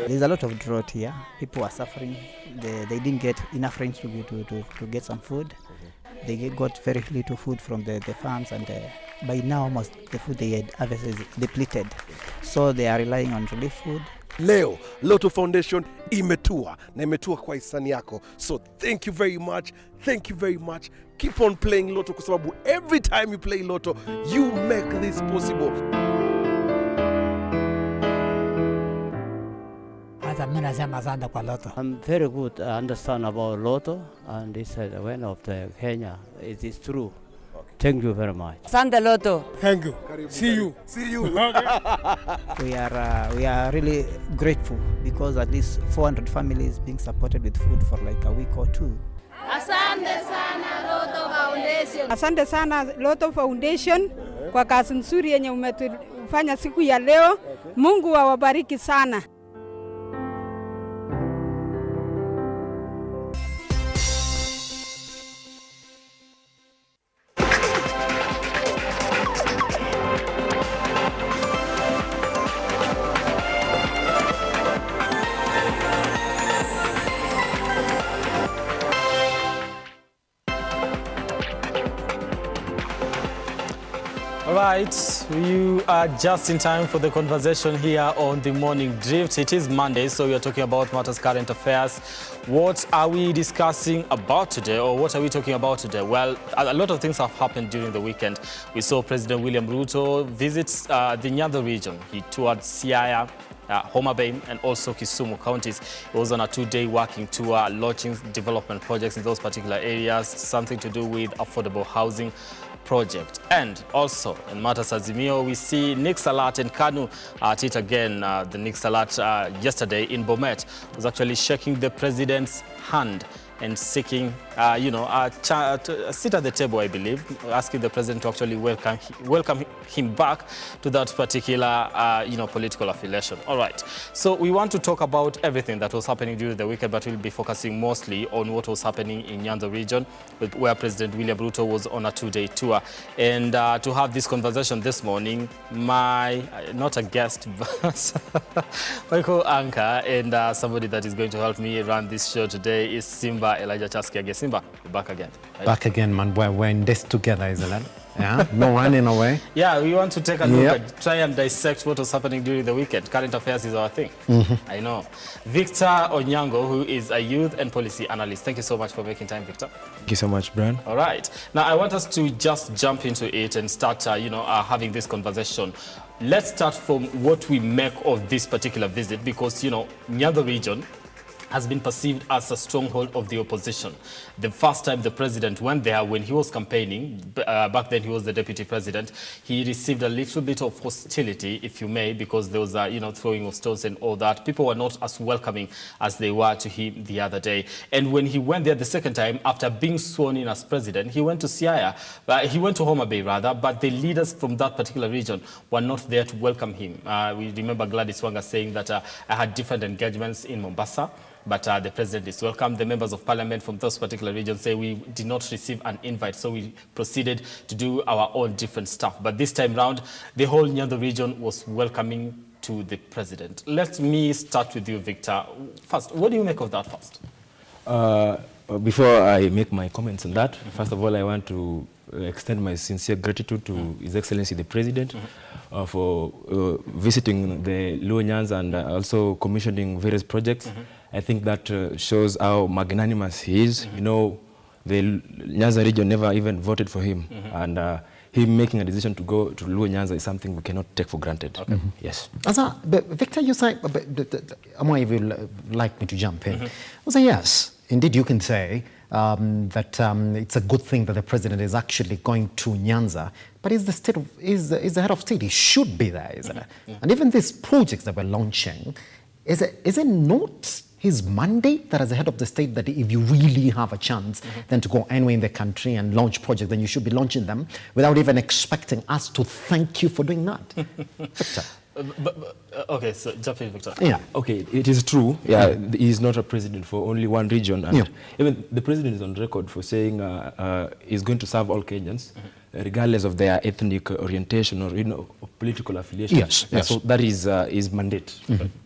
There's a lot of drought here. People are suffering. They didn't get enough rain to get some food. They got very little food from the farms, and by now almost the food they had harvested is depleted. So they are relying on relief food. Leo Lotto Foundation imetua na imetua kwa hisani yako. So thank you very much. Thank you very much. Keep on playing Lotto kwa sababu every time you play Lotto, you make this possible. I'm very good. I understand about Lotto, and this is one of the Kenya. It is true. Thank you very much. Asante Lotto. Thank you. See you. See you. We are really grateful because at least 400 families being supported with food for like a week or two. Asante sana Lotto Foundation. Asante sana Lotto Foundation kwa kazi nzuri yenye umetufanya siku ya leo. Mungu awabariki sana. Right, you are just in time for the conversation here on the Morning Drift. It is Monday, so we are talking about matters current affairs. What are we discussing about today, or what are we talking about today? Well, a lot of things have happened during the weekend. We saw President William Ruto visit the Nyanza region. He toured Siaya, Homa Bay and also Kisumu counties. It was on a 2-day working tour, launching development projects in those particular areas, something to do with affordable housing project. And also in matters Azimio, we see Nick Salat and Kanu at it again. The Nick Salat yesterday in Bomet was actually shaking the president's hand and seeking, a seat at the table, I believe, asking the president to actually welcome him back to that particular, political affiliation. All right. So we want to talk about everything that was happening during the weekend, but we'll be focusing mostly on what was happening in Nyanza region, where President William Ruto was on a 2-day tour. And to have this conversation this morning, not a guest, but my co-anchor and somebody that is going to help me run this show today is Simba Kiage. Simba, back again. Right? Back again, man. We're in this together, isn't it? Yeah, no running away. Yeah, we want to take a look at, try and dissect what was happening during the weekend. Current affairs is our thing. I know. Victor Onyango, who is a youth and policy analyst. Thank you so much for making time, Victor. Thank you so much, Brian. All right. Now, I want us to just jump into it and start, having this conversation. Let's start from what we make of this particular visit because, Nyanza region has been perceived as a stronghold of the opposition. The first time the president went there, when he was campaigning, back then he was the deputy president, he received a little bit of hostility, if you may, because there was throwing of stones and all that. People were not as welcoming as they were to him the other day. And when he went there the second time, after being sworn in as president, he went to Siaya, he went to Homa Bay rather, but the leaders from that particular region were not there to welcome him. We remember Gladys Wanga saying that I had different engagements in Mombasa, but the president is welcome. The members of parliament from those particular regions say we did not receive an invite, so we proceeded to do our own different stuff. But this time round, the whole Nyanza region was welcoming to the president. Let me start with you, Victor. First, what do you make of that first? Before I make my comments on that, first of all, I want to extend my sincere gratitude to His Excellency the President for visiting the Luo Nyanza and also commissioning various projects. I think that shows how magnanimous he is. The Nyanza region never even voted for him. And him making a decision to go to Luo Nyanza is something we cannot take for granted. Okay. Yes. But Victor, you say, Amwai, if you like me to jump in, I say yes, indeed you can say that it's a good thing that the president is actually going to Nyanza, but is the head of state, he should be there, isn't it? And even these projects that we're launching, is it not his mandate that as a head of the state that if you really have a chance then to go anywhere in the country and launch projects, then you should be launching them without even expecting us to thank you for doing that? Victor. Okay, so jump in, Victor. Yeah. Okay, it is true. Yeah, he is not a president for only one region. And even the president is on record for saying he's going to serve all Kenyans, regardless of their ethnic orientation or political affiliation. Yes. So that is his mandate.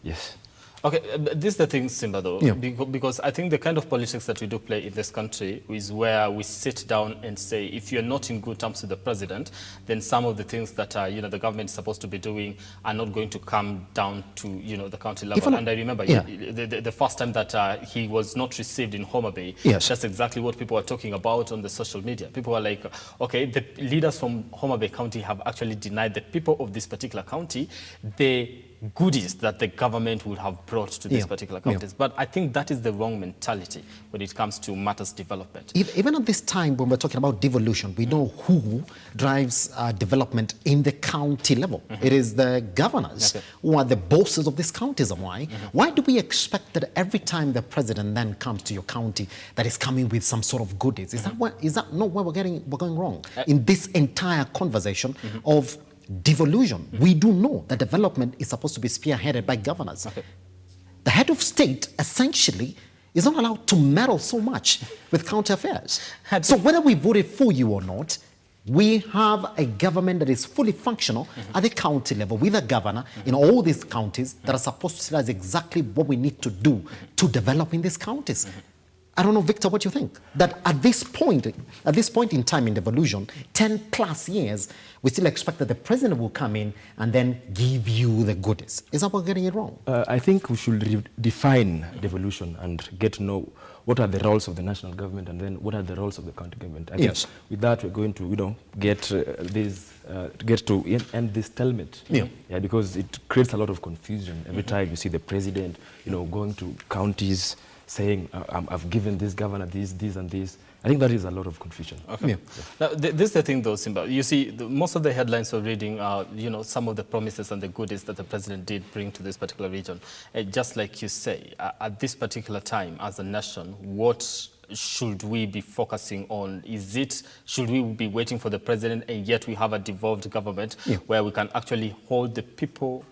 Yes. Okay, this is the thing, Simba, though, because I think the kind of politics that we do play in this country is where we sit down and say, if you're not in good terms with the president, then some of the things that the government is supposed to be doing are not going to come down to the county level. And I remember the first time that he was not received in Homa Bay, that's exactly what people were talking about on the social media. People were like, okay, the leaders from Homa Bay County have actually denied the people of this particular county the goodies that the government would have brought to these particular counties. But I think that is the wrong mentality when it comes to matters development. Even at this time when we're talking about devolution, we know who drives development in the county level. It is the governors who are the bosses of these counties. And why do we expect that every time the president then comes to your county that is coming with some sort of goodies? Is that not where we're going wrong in this entire conversation of devolution? We do know that development is supposed to be spearheaded by governors. The head of state essentially is not allowed to meddle so much with county affairs. So whether we voted for you or not, we have a government that is fully functional at the county level with a governor in all these counties that are supposed to realize exactly what we need to do to develop in these counties. I don't know, Victor, what you think? That at this point in time in devolution, 10 plus years, we still expect that the president will come in and then give you the goodies. Is that what we're getting it wrong? I think we should define devolution and get to know what are the roles of the national government and then what are the roles of the county government. I think with that, we're going to, get to end this stalemate. Yeah, because it creates a lot of confusion every time you see the president, going to counties saying, I've given this governor this, and this. I think that is a lot of confusion. Okay. Now, this is the thing, though, Simba. You see, most of the headlines we're reading are, some of the promises and the goodies that the president did bring to this particular region. Just like you say, at this particular time, as a nation, what should we be focusing on? Should we be waiting for the president and yet we have a devolved government where we can actually hold the people,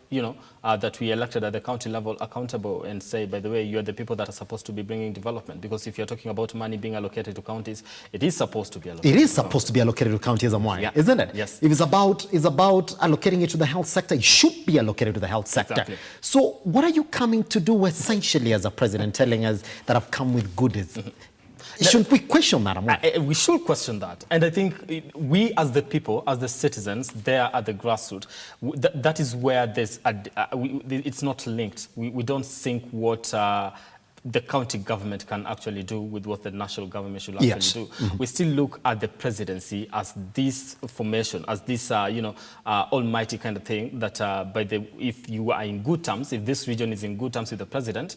that we elected at the county level accountable and say, by the way, you're the people that are supposed to be bringing development? Because if you're talking about money being allocated to counties, it is supposed to be allocated. It is supposed to be allocated to counties, Amwai, isn't it? Yes. If it's about allocating it to the health sector, it should be allocated to the health sector. Exactly. So what are you coming to do essentially as a president, telling us that I've come with goodies? Shouldn't we question that? We should question that. And I think we as the people, as the citizens, there at the grassroots, that is where there's it's not linked. We don't think what the county government can actually do with what the national government should actually do. We still look at the presidency as this formation, as this, almighty kind of thing that if you are in good terms, if this region is in good terms with the president,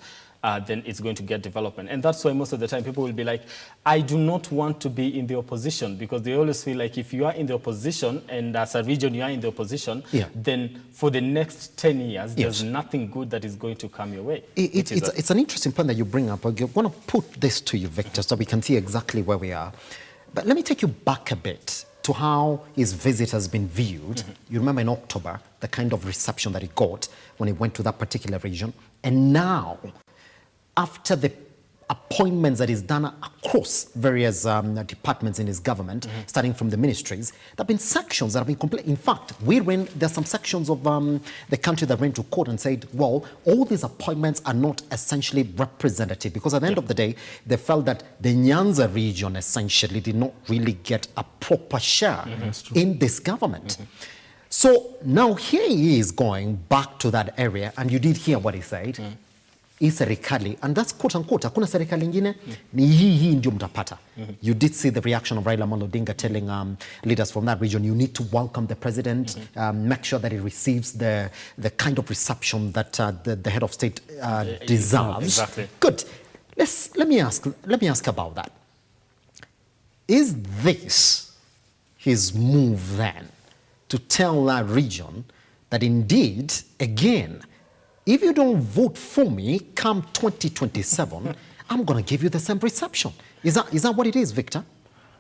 then it's going to get development. And that's why most of the time people will be like, I do not want to be in the opposition, because they always feel like if you are in the opposition and as a region you are in the opposition, then for the next 10 years, there's nothing good that is going to come your way. It's an interesting point that you bring up. I want to put this to you, Victor, so we can see exactly where we are. But let me take you back a bit to how his visit has been viewed. You remember in October, the kind of reception that he got when he went to that particular region. And now, after the appointments that he's done across various departments in his government, starting from the ministries, there have been sections that have been complete. In fact, there's some sections of the country that went to court and said, well, all these appointments are not essentially representative, because at the end of the day, they felt that the Nyanza region essentially did not really get a proper share in this government. So now here he is going back to that area, and you did hear what he said. Hii serikali, and that's quote unquote, hakuna serikali ingine, ni hii ndio mtapata. You did see the reaction of Raila Amolo Odinga telling leaders from that region, you need to welcome the president, make sure that he receives the kind of reception that the head of state deserves. Exactly. Good. Let me ask about that. Is this his move then to tell that region that indeed, again, if you don't vote for me come 2027, I'm going to give you the same reception? Is that what it is, Victor?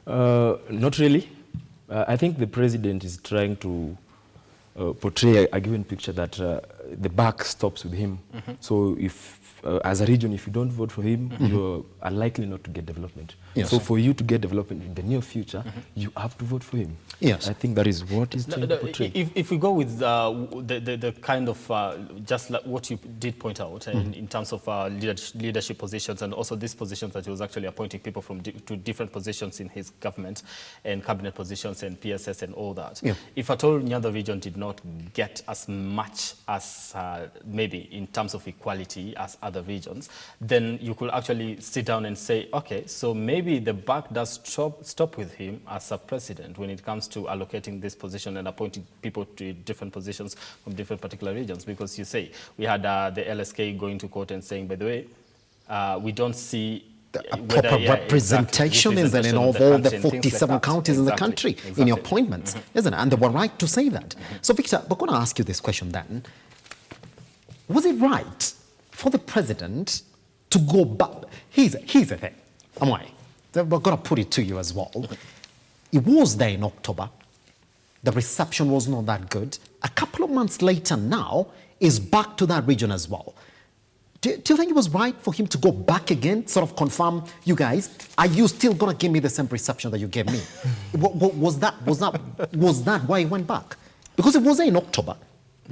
Not really. I think the president is trying to portray a given picture that the buck stops with him. So if, as a region, if you don't vote for him, you are likely not to get development. So for you to get development in the near future, you have to vote for him. I think that is what he's trying to portray. If we go with the kind of, just like what you did point out, in terms of leadership positions, and also these positions that he was actually appointing people to different positions in his government, and cabinet positions and PSS and all that. If at all Nyanza region did not get as much as maybe in terms of equality as other regions, then you could actually sit down and say, okay, so maybe the buck does stop with him as a president when it comes to allocating this position and appointing people to different positions from different particular regions. Because you say, we had the LSK going to court and saying, by the way, we don't see a proper representation in all the 47 counties in the country in your appointments, isn't it? And they were right to say that. So Victor, we're going to ask you this question then. Was it right for the president to go back? Here's the thing, Amwai, we're going to put it to you as well. It was there in October. The reception was not that good. A couple of months later now, is back to that region as well. Do you think it was right for him to go back again, sort of confirm, you guys, are you still going to give me the same reception that you gave me? Was that why he went back? Because it was there in October.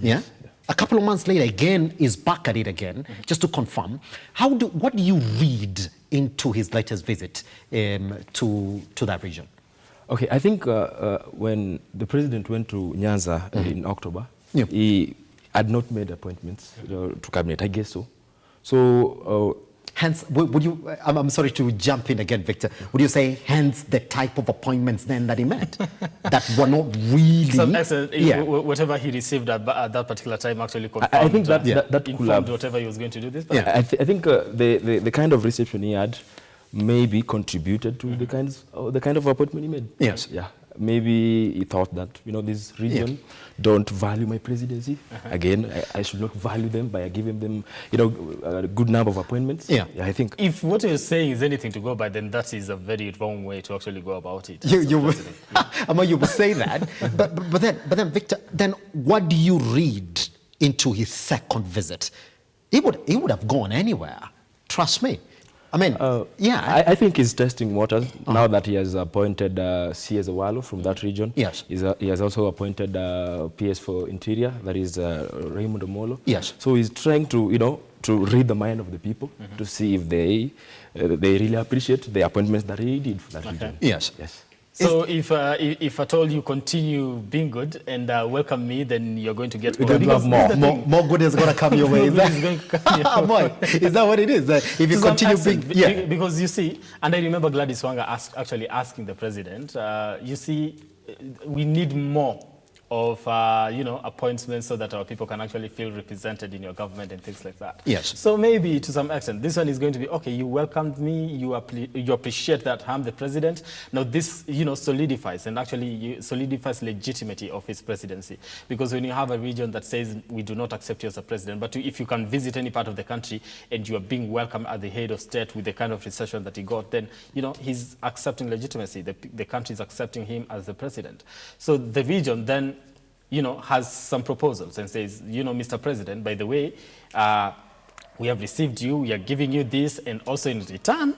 Yeah? A couple of months later, again, is back at it again, just to confirm. What do you read into his latest visit to that region? Okay, I think when the president went to Nyanza in October, he had not made appointments to cabinet, I guess so. So, hence, would you, I'm sorry to jump in again, Victor, would you say hence the type of appointments then that he made? That were not really... So, whatever he received at that particular time actually confirmed, I think that could informed have, whatever he was going to do this. I think the kind of reception he had maybe contributed to the kind of appointment he made. Yes. Yeah. Maybe he thought that, this region don't value my presidency. Again, I should not value them by giving them, a good number of appointments. Yeah, I think. If what you're saying is anything to go by, then that is a very wrong way to actually go about it. You would say that, but then, Victor, then what do you read into his second visit? He would have gone anywhere. Trust me. I mean, I think he's testing waters now that he has appointed C.S. Awalo from that region. Yes. He has also appointed PS for Interior, that is Raymond Omolo. Yes. So he's trying to, to read the mind of the people to see if they really appreciate the appointments that he did for that region. Yes. Yes. So if at all you continue being good and welcome me, then you're going to get more good is going to come your way. Is that what it is? If you continue being... Because you see, and I remember Gladys Wanga actually asking the president, you see, we need more of appointments so that our people can actually feel represented in your government and things like that. Yes. So maybe to some extent, this one is going to be, okay, you welcomed me, you appreciate that I'm the president. Now this, solidifies and actually solidifies legitimacy of his presidency. Because when you have a region that says, we do not accept you as a president, but if you can visit any part of the country and you are being welcomed at the head of state with the kind of reception that he got, then, he's accepting legitimacy. The country is accepting him as the president. So the region then, has some proposals and says, Mr. President, by the way, we have received you, we are giving you this, and also in return,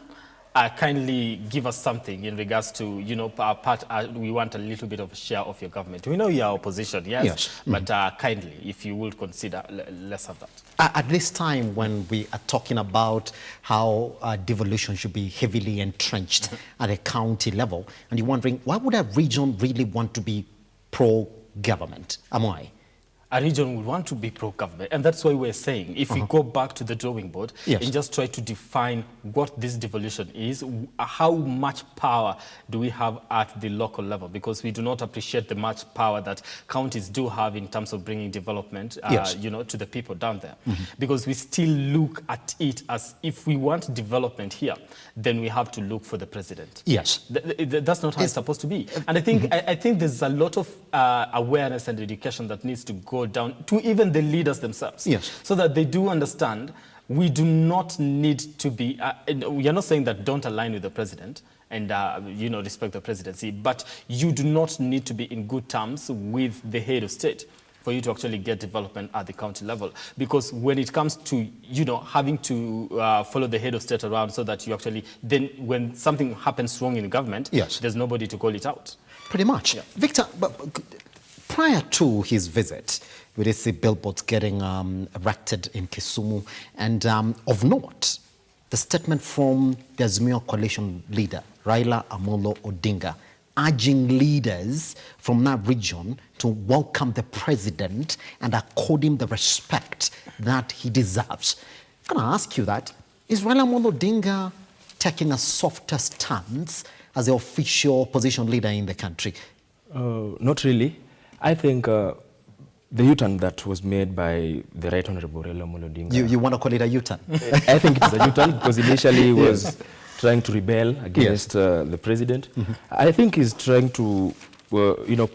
kindly give us something in regards to, our part, we want a little bit of a share of your government. We know you are opposition, yes. But kindly, if you will consider, let's have that. At this time when we are talking about how devolution should be heavily entrenched at a county level, and you're wondering, why would a region really want to be pro-government? Amwai? A region would want to be pro-government, and that's why we're saying, if we go back to the drawing board and just try to define what this devolution is, how much power do we have at the local level? Because we do not appreciate the much power that counties do have in terms of bringing development, to the people down there. Because we still look at it as, if we want development here, then we have to look for the president. Yes. That's not how it's supposed to be. And I think there's a lot of awareness and education that needs to go down to even the leaders themselves, so that they do understand we do not need to be, we are not saying that don't align with the president and respect the presidency, but you do not need to be in good terms with the head of state for you to actually get development at the county level. Because when it comes to, having to follow the head of state around so that you actually, then when something happens wrong in the government, there's nobody to call it out. Pretty much. Victor, but prior to his visit, we did see billboards getting erected in Kisumu, and of note, the statement from the Azimio coalition leader, Raila Amolo Odinga, urging leaders from that region to welcome the president and accord him the respect that he deserves. I'm going to ask you that. Is Raila Amolo Odinga taking a softer stance as the official opposition leader in the country? Not really. I think the U-turn that was made by the Right Honorable Raila Amolo Odinga... You want to call it a U-turn? I think it is a U-turn because initially he was trying to rebel against the president. I think he's trying to,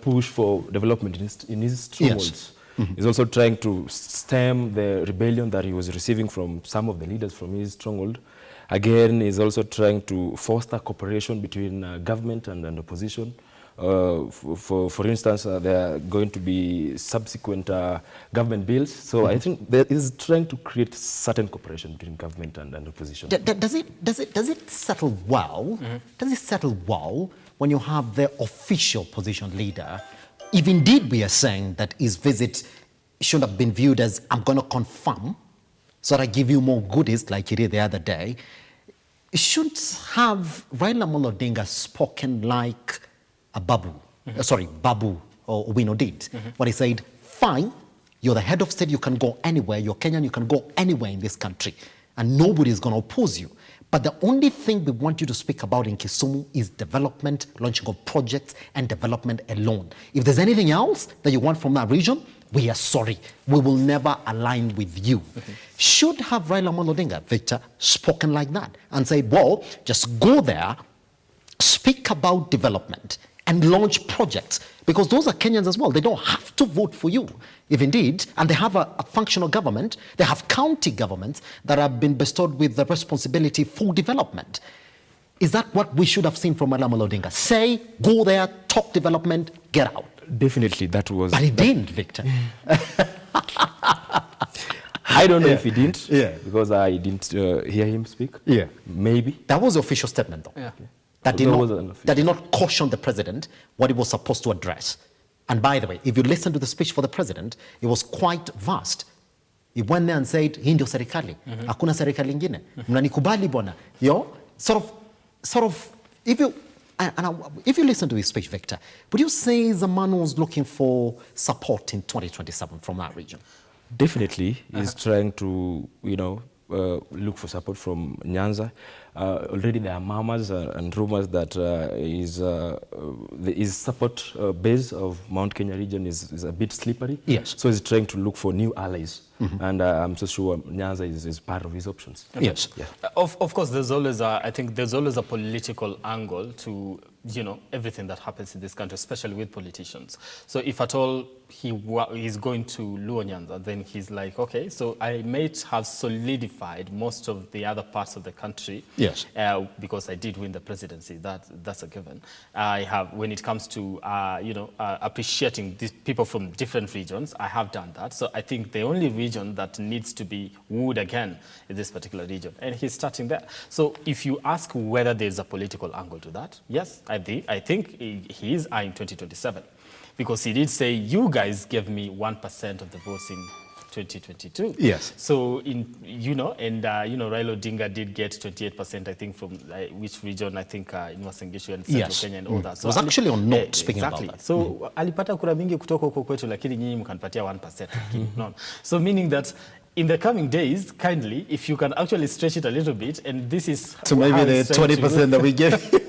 push for development in his strongholds. He's also trying to stem the rebellion that he was receiving from some of the leaders from his stronghold. Again, he's also trying to foster cooperation between government and opposition. For instance, there are going to be subsequent government bills. So I think there is trying to create certain cooperation between government and opposition. Does it settle well? Does it settle well when you have the official opposition leader, if indeed we are saying that his visit shouldn't have been viewed as, I'm going to confirm, so that I give you more goodies like he did the other day. It shouldn't have Raila Amolo Odinga spoken like a babu, Babu or Owino did. When he said, fine, you're the head of state, you can go anywhere, you're Kenyan, you can go anywhere in this country, and nobody is going to oppose you. But the only thing we want you to speak about in Kisumu is development, launching of projects, and development alone. If there's anything else that you want from that region, we are sorry. We will never align with you. Should have Raila Amolo Odinga, Victor, spoken like that and say, well, just go there, speak about development, and launch projects, because those are Kenyans as well. They don't have to vote for you, if indeed, and they have a functional government. They have county governments that have been bestowed with the responsibility for development. Is that what we should have seen from Raila Amolo Odinga? Say, go there, talk development, get out. Definitely, that was... But he didn't, Victor. I don't know if he didn't, because I didn't hear him speak. Yeah. Maybe. That was the official statement, though. Yeah. That did not caution the president what he was supposed to address. And by the way, if you listen to the speech for the president, it was quite vast. He went there and said, hii ndio serikali. Hakuna serikali ingine. Mnanikubali bwana. Sort of, if you listen to his speech, Victor, would you say the man was looking for support in 2027 from that region? Definitely, he's trying to, look for support from Nyanza. Already there are murmurs and rumors that his support base of Mount Kenya region is a bit slippery. Yes. So he's trying to look for new allies. And I'm so sure Nyanza is part of his options. Yes. Yeah. Of course, there's always I think there's always a political angle to, everything that happens in this country, especially with politicians. So if at all he's going to Luo Nyanza, then he's like, okay, so I might have solidified most of the other parts of the country. Yes. Because I did win the presidency. That's a given. I have, when it comes to, appreciating these people from different regions, I have done that. So I think the only region that needs to be wooed again is this particular region. And he's starting there. So if you ask whether there's a political angle to that, yes, I think he is eyeing 2027. Because he did say, you guys gave me 1% of the votes in 2022. Yes. So Raila Odinga did get 28%, I think, from which region? I think in Uasin Gishu and Central Kenya and all that. So it was actually on note speaking exactly. about that. So alipata kura mingi kutoka huko kwetu, lakini nyinyi mkanipatia 1%. No. So meaning that in the coming days, kindly, if you can actually stretch it a little bit, and this is so maybe the 20% that we give.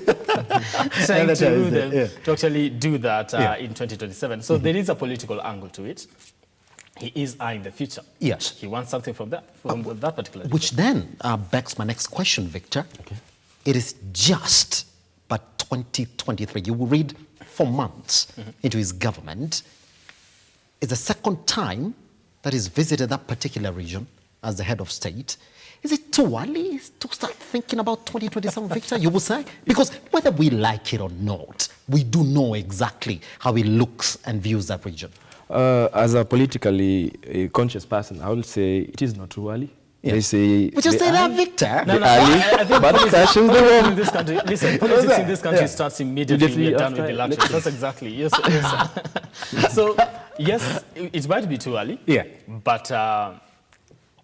trying to actually do that in 2027. So there is a political angle to it. He is eyeing the future. Yes. He wants something from that particular region. Which then begs my next question, Victor. Okay. It is just but 2023. You will read 4 months into his government. It's the second time that he's visited that particular region as the head of state. Is it too early to start thinking about 2027, Victor, you will say? Because whether we like it or not, we do know exactly how he looks and views that region. As a politically conscious person, I would say it is not too early. Yeah. They say... But you say that, Victor? No, I think politics in this country, listen, politics in this country starts immediately when you're done with the election. That's exactly, yes. So, yes, it might be too early. Yeah. But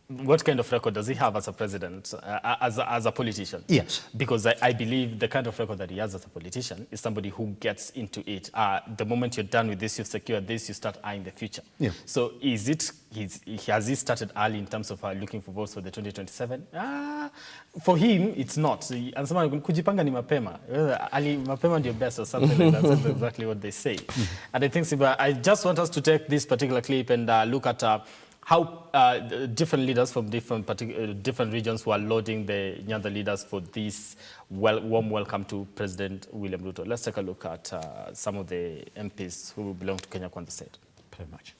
what kind of record does he have as a president, as a politician? Yes. Because I believe the kind of record that he has as a politician is somebody who gets into it. The moment you're done with this, you've secured this, you start eyeing the future. Yeah. So has he started early in terms of looking for votes for the 2027? For him, it's not. Anasema kujipanga ni mapema. Ali mapema ndio best or something like that. That's exactly what they say. And I think, Simba, I just want us to take this particular clip and look at how different leaders from different regions were loading the Nyanza leaders for this warm welcome to President William Ruto. Let's take a look at some of the MPs who belong to Kenya Kwanza State. Very much.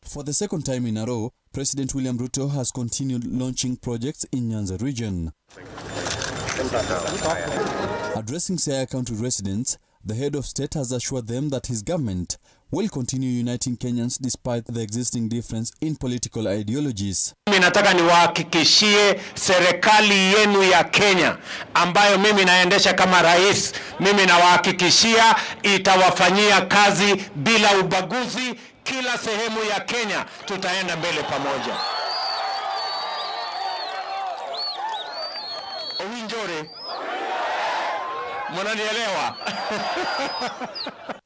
For the second time in a row, President William Ruto has continued launching projects in Nyanza region. Addressing Siaya County residents, the head of state has assured them that his government will continue uniting Kenyans despite the existing difference in political ideologies. Mimi nataka niwahakikishie serikali yenu ya Kenya ambayo mimi naendesha kama rais, mimi nawahakikishia itawafanyia kazi bila ubaguzi. Kila sehemu ya Kenya tutaenda mbele pamoja. Owinjore. Mnanielewa?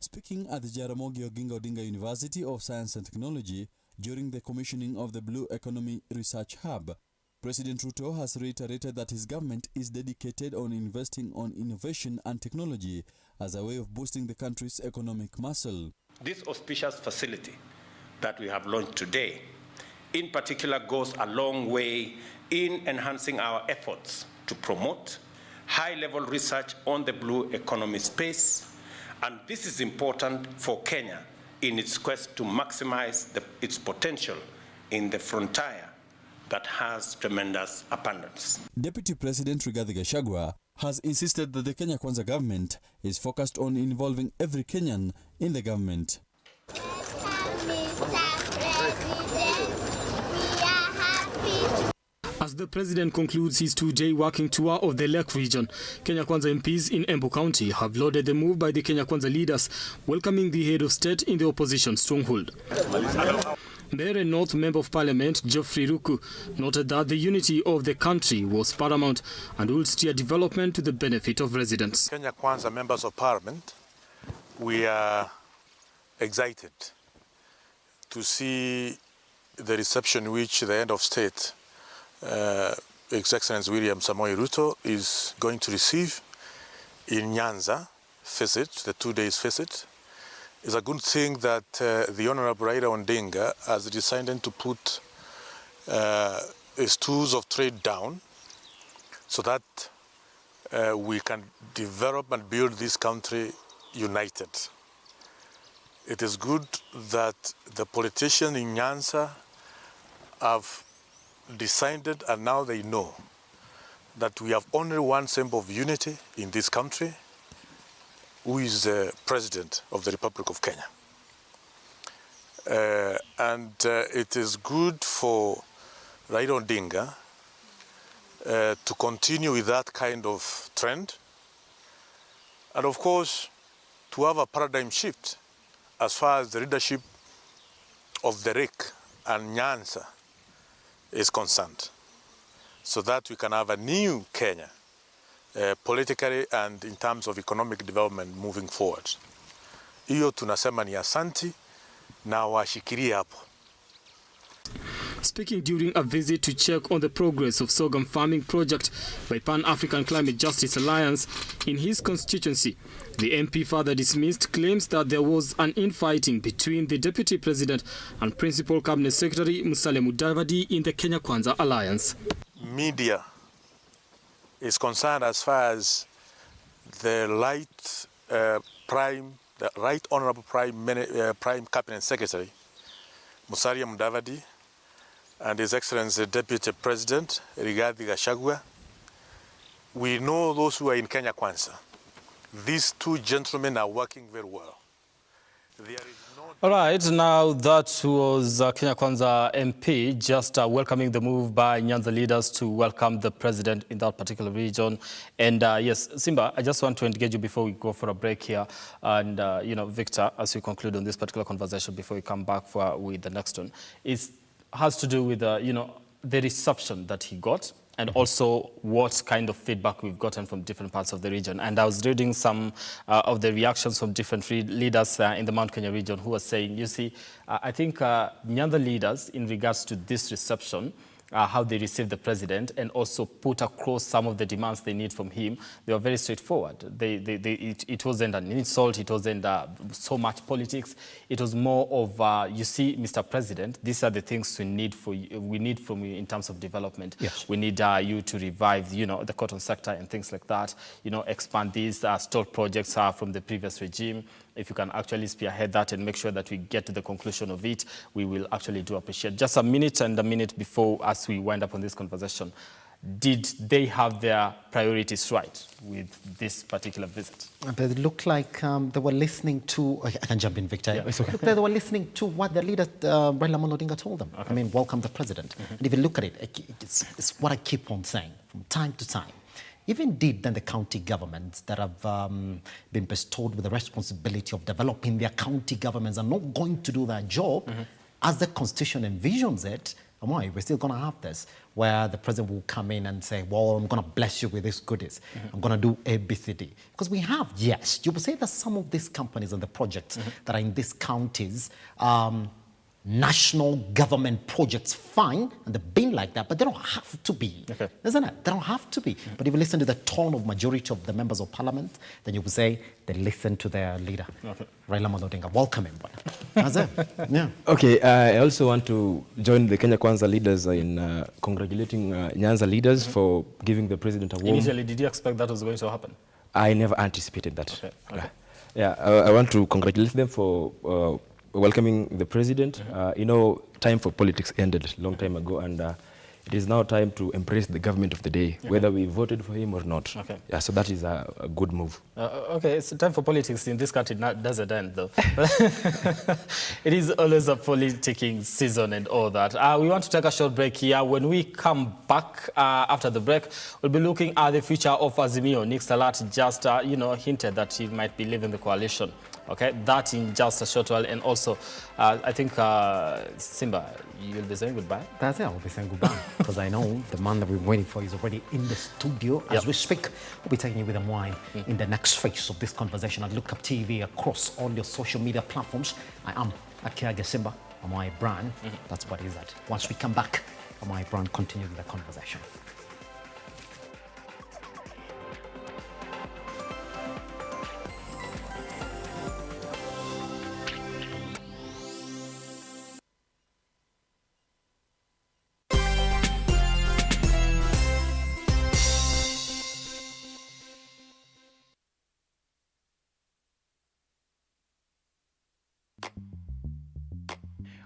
Speaking at the Jaramogi Oginga Odinga University of Science and Technology during the commissioning of the Blue Economy Research Hub, President Ruto has reiterated that his government is dedicated on investing on innovation and technology as a way of boosting the country's economic muscle. This auspicious facility that we have launched today, in particular, goes a long way in enhancing our efforts to promote high-level research on the blue economy space, and this is important for Kenya in its quest to maximize its potential in the frontier that has tremendous abundance. Deputy President Rigathi Gachagua has insisted that the Kenya Kwanza government is focused on involving every Kenyan in the government. As the president concludes his 2-day working tour of the Lake region, Kenya Kwanza MPs in Embu County have lauded the move by the Kenya Kwanza leaders, welcoming the head of state in the opposition stronghold. Mbeere North Member of Parliament Geoffrey Ruku noted that the unity of the country was paramount and will steer development to the benefit of residents. Kenya Kwanza members of Parliament, we are excited to see the reception which the head of state, His Excellency William Samoei Ruto, is going to receive in Nyanza visit, the 2 days visit. It's a good thing that the Honorable Raila Odinga has decided to put his tools of trade down so that we can develop and build this country united. It is good that the politicians in Nyanza have decided, and now they know that we have only one symbol of unity in this country, who is the President of the Republic of Kenya. It is good for Raila Odinga to continue with that kind of trend, and of course to have a paradigm shift as far as the leadership of the RIC and Nyanza is concerned, so that we can have a new Kenya politically and in terms of economic development moving forward. Hiyo tunasema ni asanti na washikilie hapo. Speaking during a visit to check on the progress of sorghum farming project by Pan-African Climate Justice Alliance in his constituency, the MP further dismissed claims that there was an infighting between the Deputy President and Principal Cabinet Secretary Musalia Mudavadi in the Kenya Kwanza Alliance. Media is concerned as far as the Right Honorable Prime Cabinet Secretary Musalia Mudavadi and His Excellency Deputy President Rigathi Gachagua. We know those who are in Kenya Kwanza. These two gentlemen are working very well. All right, now that was Kenya Kwanza MP just welcoming the move by Nyanza leaders to welcome the president in that particular region. And yes, Simba, I just want to engage you before we go for a break here. And, Victor, as we conclude on this particular conversation before we come back with the next one, has to do with, the reception that he got and also what kind of feedback we've gotten from different parts of the region. And I was reading some of the reactions from different leaders in the Mount Kenya region who were saying, you see, I think Nyanza leaders, in regards to this reception, how they received the president and also put across some of the demands they need from him, they were very straightforward. It wasn't an insult, it wasn't so much politics. It was more of, you see, Mr. President, these are the things we need from you in terms of development. Yes. We need you to revive, the cotton sector and things like that. Expand these stalled projects from the previous regime. If you can actually spearhead that and make sure that we get to the conclusion of it, we will actually do appreciate. Just a minute before, as we wind up on this conversation, did they have their priorities right with this particular visit? They looked like they were listening to... I can jump in, Victor. Yeah, it's okay. They were listening to what their leader, Raila Amolo Odinga, told them. Okay. I mean, welcome the president. And if you look at it, it's what I keep on saying from time to time. If indeed then the county governments that have been bestowed with the responsibility of developing their county governments are not going to do their job as the constitution envisions it, Amwai, we're still going to have this, where the president will come in and say, well, I'm going to bless you with these goodies. I'm going to do A, B, C, D. Because we have, yes, you will say that some of these companies and the projects that are in these counties, national government projects, fine, and they've been like that, but they don't have to be, isn't it? They don't have to be. But if you listen to the tone of majority of the members of parliament, then you would say they listen to their leader, Raila Amolo Odinga. Welcome him. That's it. Yeah. Okay, I also want to join the Kenya Kwanza leaders in congratulating Nyanza leaders for giving the president a warm... Initially, did you expect that was going to happen? I never anticipated that. Okay. Yeah, I want to congratulate them for welcoming the president. You know, time for politics ended a long time ago, and it is now time to embrace the government of the day, whether we voted for him or not. Okay. Yeah, so that is a good move. Okay, it's time for politics in this country. Doesn't end though. It is always a politicking season and all that. We want to take a short break here. When we come back after the break, we'll be looking at the future of Azimio. Nick Salat just hinted that he might be leaving the coalition. Okay, that in just a short while. And also, I think, Simba, you'll be saying goodbye? That's it, I'll be saying goodbye. Because I know the man that we're waiting for is already in the studio. As we speak, we'll be taking you with Amwai in the next phase of this conversation at Lookuptv across all your social media platforms. I am Kiage Simba, Amwai brand. That's what it is at. Once we come back, Amwai brand continues the conversation.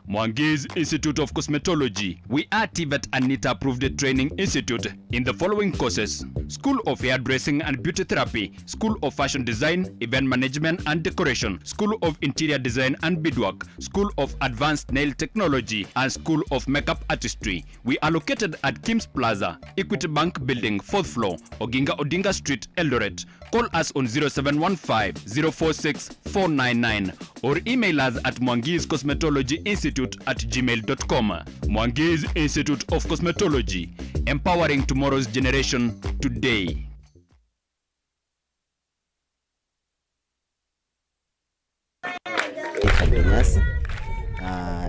Mwangi's Institute of Cosmetology. We are TVET and NITA approved training institute in the following courses: School of Hairdressing and Beauty Therapy, School of Fashion Design, Event Management and Decoration, School of Interior Design and Beadwork, School of Advanced Nail Technology, and School of Makeup Artistry. We are located at Kim's Plaza, Equity Bank Building, 4th floor, Oginga Odinga Street, Eldoret. Call us on 0715-046-499 or email us at mwangiscosmetologyinstitute@gmail.com. Mwangi's Institute of Cosmetology, empowering tomorrow's generation today.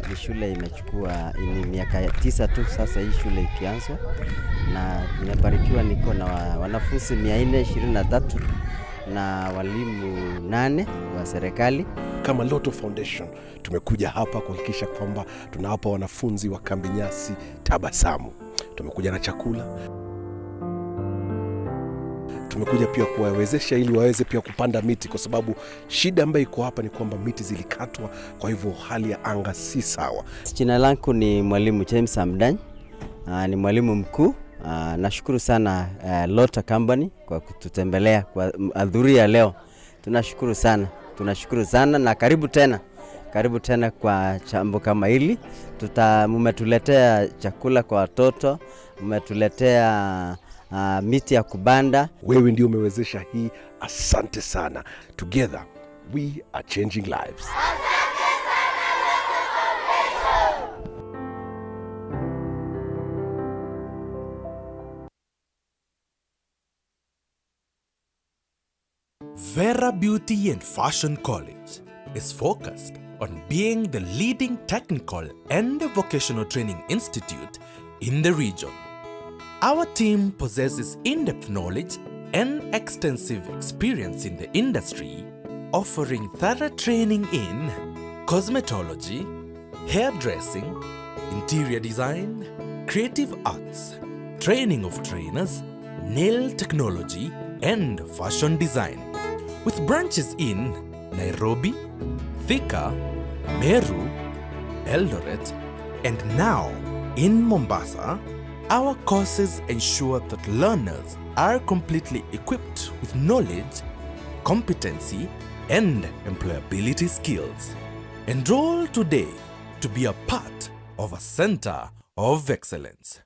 Ni shule imechukua ni miaka 9 tu sasa hii shule ikianzwa, na nimebarikiwa niko na wanafunzi 423 na walimu 8 wa serikali. Kama Loto Foundation tumekuja hapa kuhakikisha kwamba tunawapa wanafunzi wa Kambi Nyasi tabasamu. Tumekuja na chakula, tumekuja pia kuwawezesha ili waweze pia kupanda miti, kwa sababu shida ambayo iko hapa ni kwamba miti zilikatwa, kwa hivyo hali ya anga si sawa. Jina langu ni mwalimu James Amdany, ni mwalimu mkuu. Nashukuru sana Loto Company kwa kututembelea kwa adhuria leo. Tunashukuru sana na karibu tena kwa chambo kama hili. Mmetuletea chakula kwa watoto, mmetuletea miti ya kubanda. Wewe ndio umewezesha hii, asante sana. Together we are changing lives. Vera Beauty and Fashion College is focused on being the leading technical and vocational training institute in the region. Our team possesses in-depth knowledge and extensive experience in the industry, offering thorough training in cosmetology, hairdressing, interior design, creative arts, training of trainers, nail technology, and fashion design. With branches in Nairobi, Thika, Meru, Eldoret, and now in Mombasa, Our courses ensure that learners are completely equipped with knowledge, competency, and employability skills. Enroll today to be a part of a center of excellence.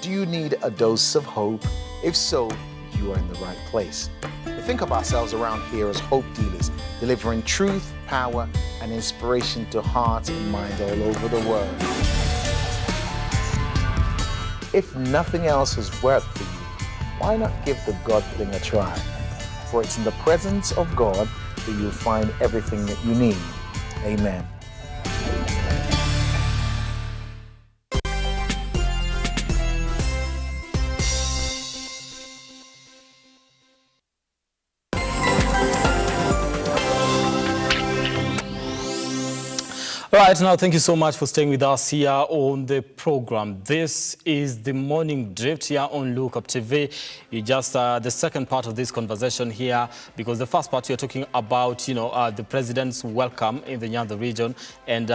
Do you need a dose of hope? If so, you are in the right place. We think of ourselves around here as hope dealers, delivering truth, power, and inspiration to hearts and minds all over the world. If nothing else has worked for you, why not give the God thing a try? For it's in the presence of God that you'll find everything that you need. Amen. All right, now thank you so much for staying with us here on the program. This is the morning drift here on Lookuptv. You just the second part of this conversation here, because the first part you're talking about, the president's welcome in the Nyanza region, and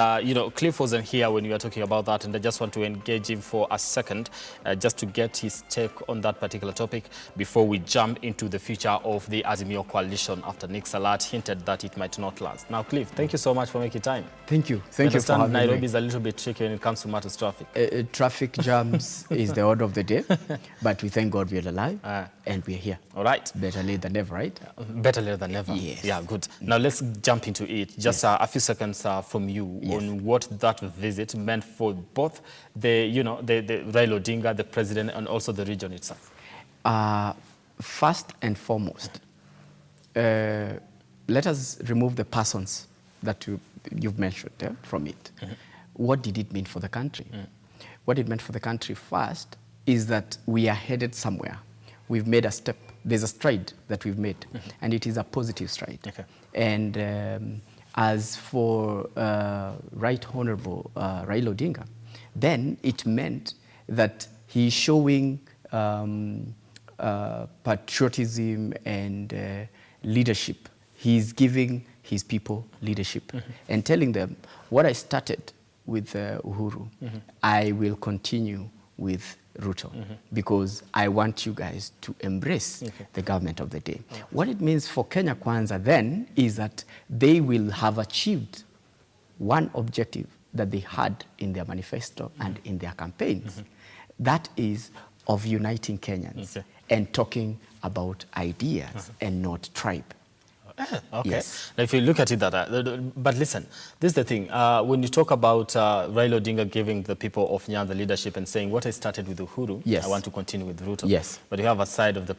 Cliff wasn't here when you were talking about that, and I just want to engage him for a second, just to get his take on that particular topic before we jump into the future of the Azimio coalition after Nick Salat hinted that it might not last. Now, Cliff, thank you so much for making time. Thank you. Thank you for having me. Nairobi is a little bit tricky when it comes to matters traffic. Traffic jams is the order of the day, but we thank God we're alive and we're here. All right. Better late than never, right? Better late than never. Yes. Yeah, good. Now let's jump into it. Just a few seconds from you on what that visit meant for both the Raila Odinga, the president, and also the region itself. First and foremost, let us remove the persons that you've mentioned from it. What did it mean for the country? What it meant for the country first is that we are headed somewhere. We've made a step. There's a stride that we've made, and it is a positive stride. Okay. And as for Right Honorable Raila Odinga, then it meant that he's showing patriotism and leadership. He's giving his people leadership and telling them, what I started with Uhuru, I will continue with Ruto because I want you guys to embrace the government of the day. What it means for Kenya Kwanza then is that they will have achieved one objective that they had in their manifesto and in their campaigns. That is of uniting Kenyans and talking about ideas and not tribe. Okay. Yes. Now, if you look at it but listen, this is the thing. When you talk about Raila Odinga giving the people of Nyanza leadership and saying, what I started with Uhuru, I want to continue with Ruto. Yes. But you have one side of the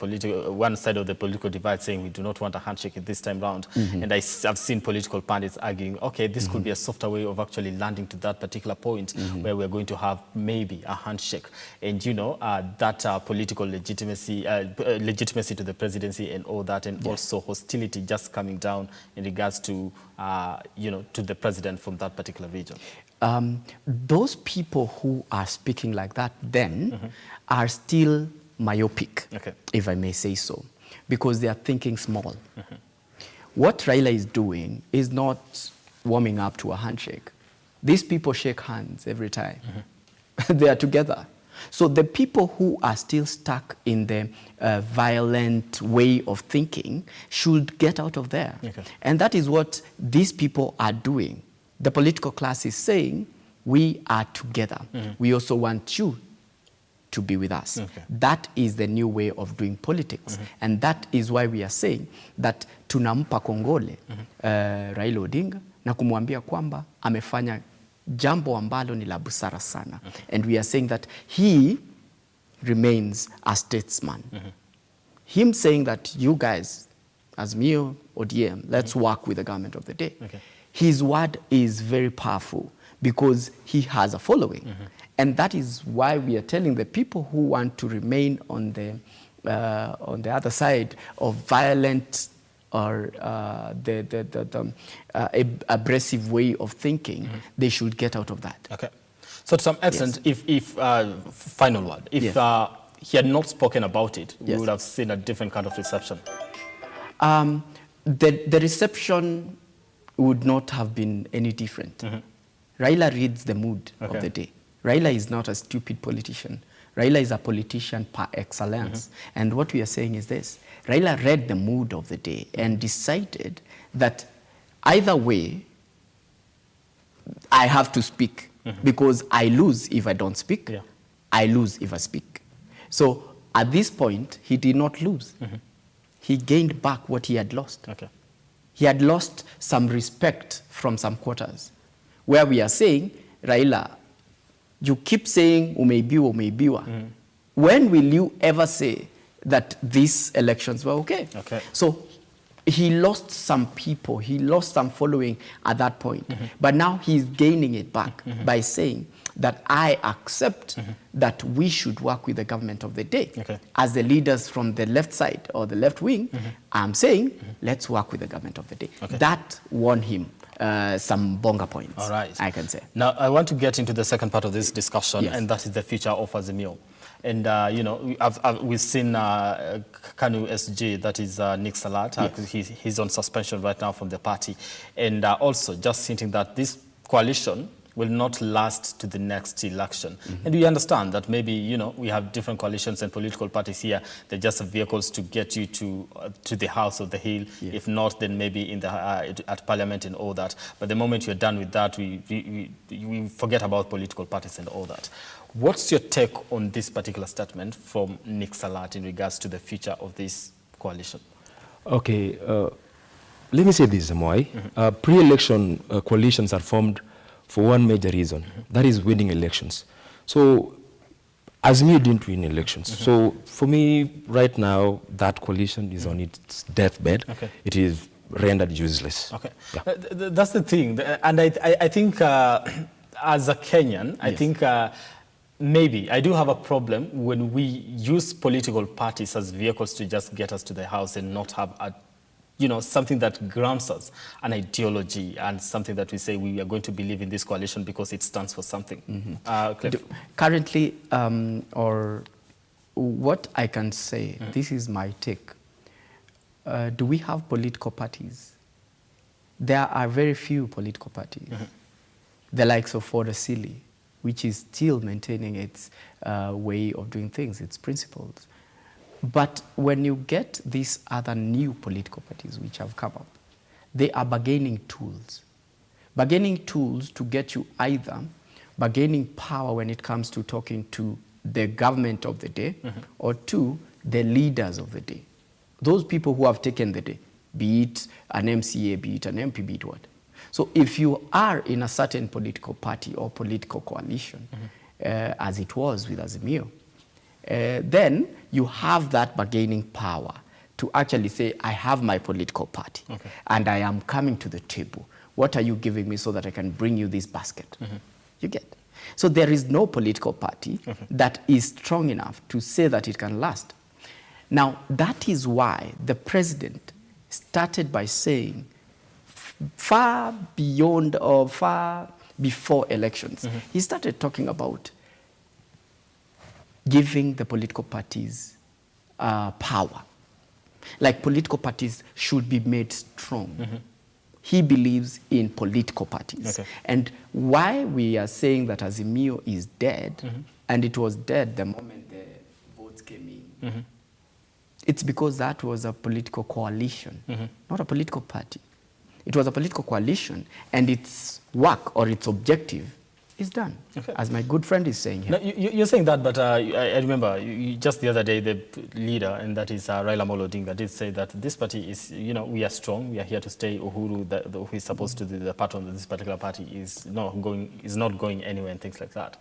political divide saying we do not want a handshake this time round. And I've seen political pundits arguing, okay, this could be a softer way of actually landing to that particular point where we're going to have maybe a handshake. And that political legitimacy to the presidency and all that, and also hostility just coming down in regards to to the president from that particular region. Those people who are speaking like that then are still myopic, if I may say so, because they are thinking small. What Raila is doing is not warming up to a handshake. These people shake hands every time. They are together. So the people who are still stuck in the violent way of thinking should get out of there. And that is what these people are doing. The political class is saying, we are together. We also want you to be with us. That is the new way of doing politics. And that is why we are saying that tunampa kongole Raila Odinga na kumwambia kwamba amefanya jambo ambalo ni la busara sana. And we are saying that he remains a statesman. Him saying that you guys, Azimio, ODM, let's work with the government of the day. His word is very powerful because he has a following. And that is why we are telling the people who want to remain on the other side of violent or the abrasive way of thinking, they should get out of that. Okay. So to some extent, if final word, if he had not spoken about it, we would have seen a different kind of reception. The reception would not have been any different. Raila reads the mood of the day. Raila is not a stupid politician. Raila is a politician par excellence. And what we are saying is this. Raila read the mood of the day and decided that either way, I have to speak because I lose if I don't speak. I lose if I speak. So at this point, he did not lose. He gained back what he had lost. He had lost some respect from some quarters, where we are saying, Raila, you keep saying umeibiwa, umeibiwa. When will you ever say that these elections were okay? So he lost some people, he lost some following at that point. But now he's gaining it back by saying that I accept that we should work with the government of the day. As the leaders from the left side or the left wing, I'm saying, let's work with the government of the day. That won him some bonga points, All right. I can say. Now, I want to get into the second part of this discussion, Yes. and that is the future of Azimio. And, you know, we've seen Kanu SG, that is Nick Salat. He's on suspension right now from the party. And also just hinting that this coalition will not last to the next election. And we understand that maybe, you know, we have different coalitions and political parties here. They're just vehicles to get you to the House of the Hill. If not, then maybe in the at Parliament and all that. But the moment you're done with that, we forget about political parties and all that. What's your take on this particular statement from Nick Salat in regards to the future of this coalition? Okay, let me say this, Amwai. Pre-election coalitions are formed for one major reason, that is winning elections. So, Azimio didn't win elections. So, for me, right now, that coalition is on its deathbed. It is rendered useless. That's the thing. And I think as a Kenyan, I think maybe I do have a problem when we use political parties as vehicles to just get us to the House and not have a, you know, something that grounds us, an ideology and something that we say we are going to believe in this coalition because it stands for something. Currently, or what I can say, this is my take. Do we have political parties? There are very few political parties. The likes of Ford Asili, which is still maintaining its way of doing things, its principles. But when you get these other new political parties which have come up, they are bargaining tools. Bargaining tools to get you either bargaining power when it comes to talking to the government of the day or to the leaders of the day. Those people who have taken the day, be it an MCA, be it an MP, be it what. So if you are in a certain political party or political coalition, as it was with Azimio, then you have that bargaining power to actually say, I have my political party and I am coming to the table. What are you giving me so that I can bring you this basket? You get. So there is no political party that is strong enough to say that it can last. Now, that is why the president started by saying, far beyond or far before elections, he started talking about giving the political parties power. Like political parties should be made strong. He believes in political parties. And why we are saying that Azimio is dead, and it was dead the moment the votes came in, it's because that was a political coalition, not a political party. It was a political coalition, and its work or its objective is done, as my good friend is saying here. Now, you're saying that, but I remember just the other day, the leader, and that is Raila Amolo Odinga, did say that this party is, you know, we are strong, we are here to stay. Uhuru, who is supposed to be the patron of this particular party, is not going anywhere and things like that.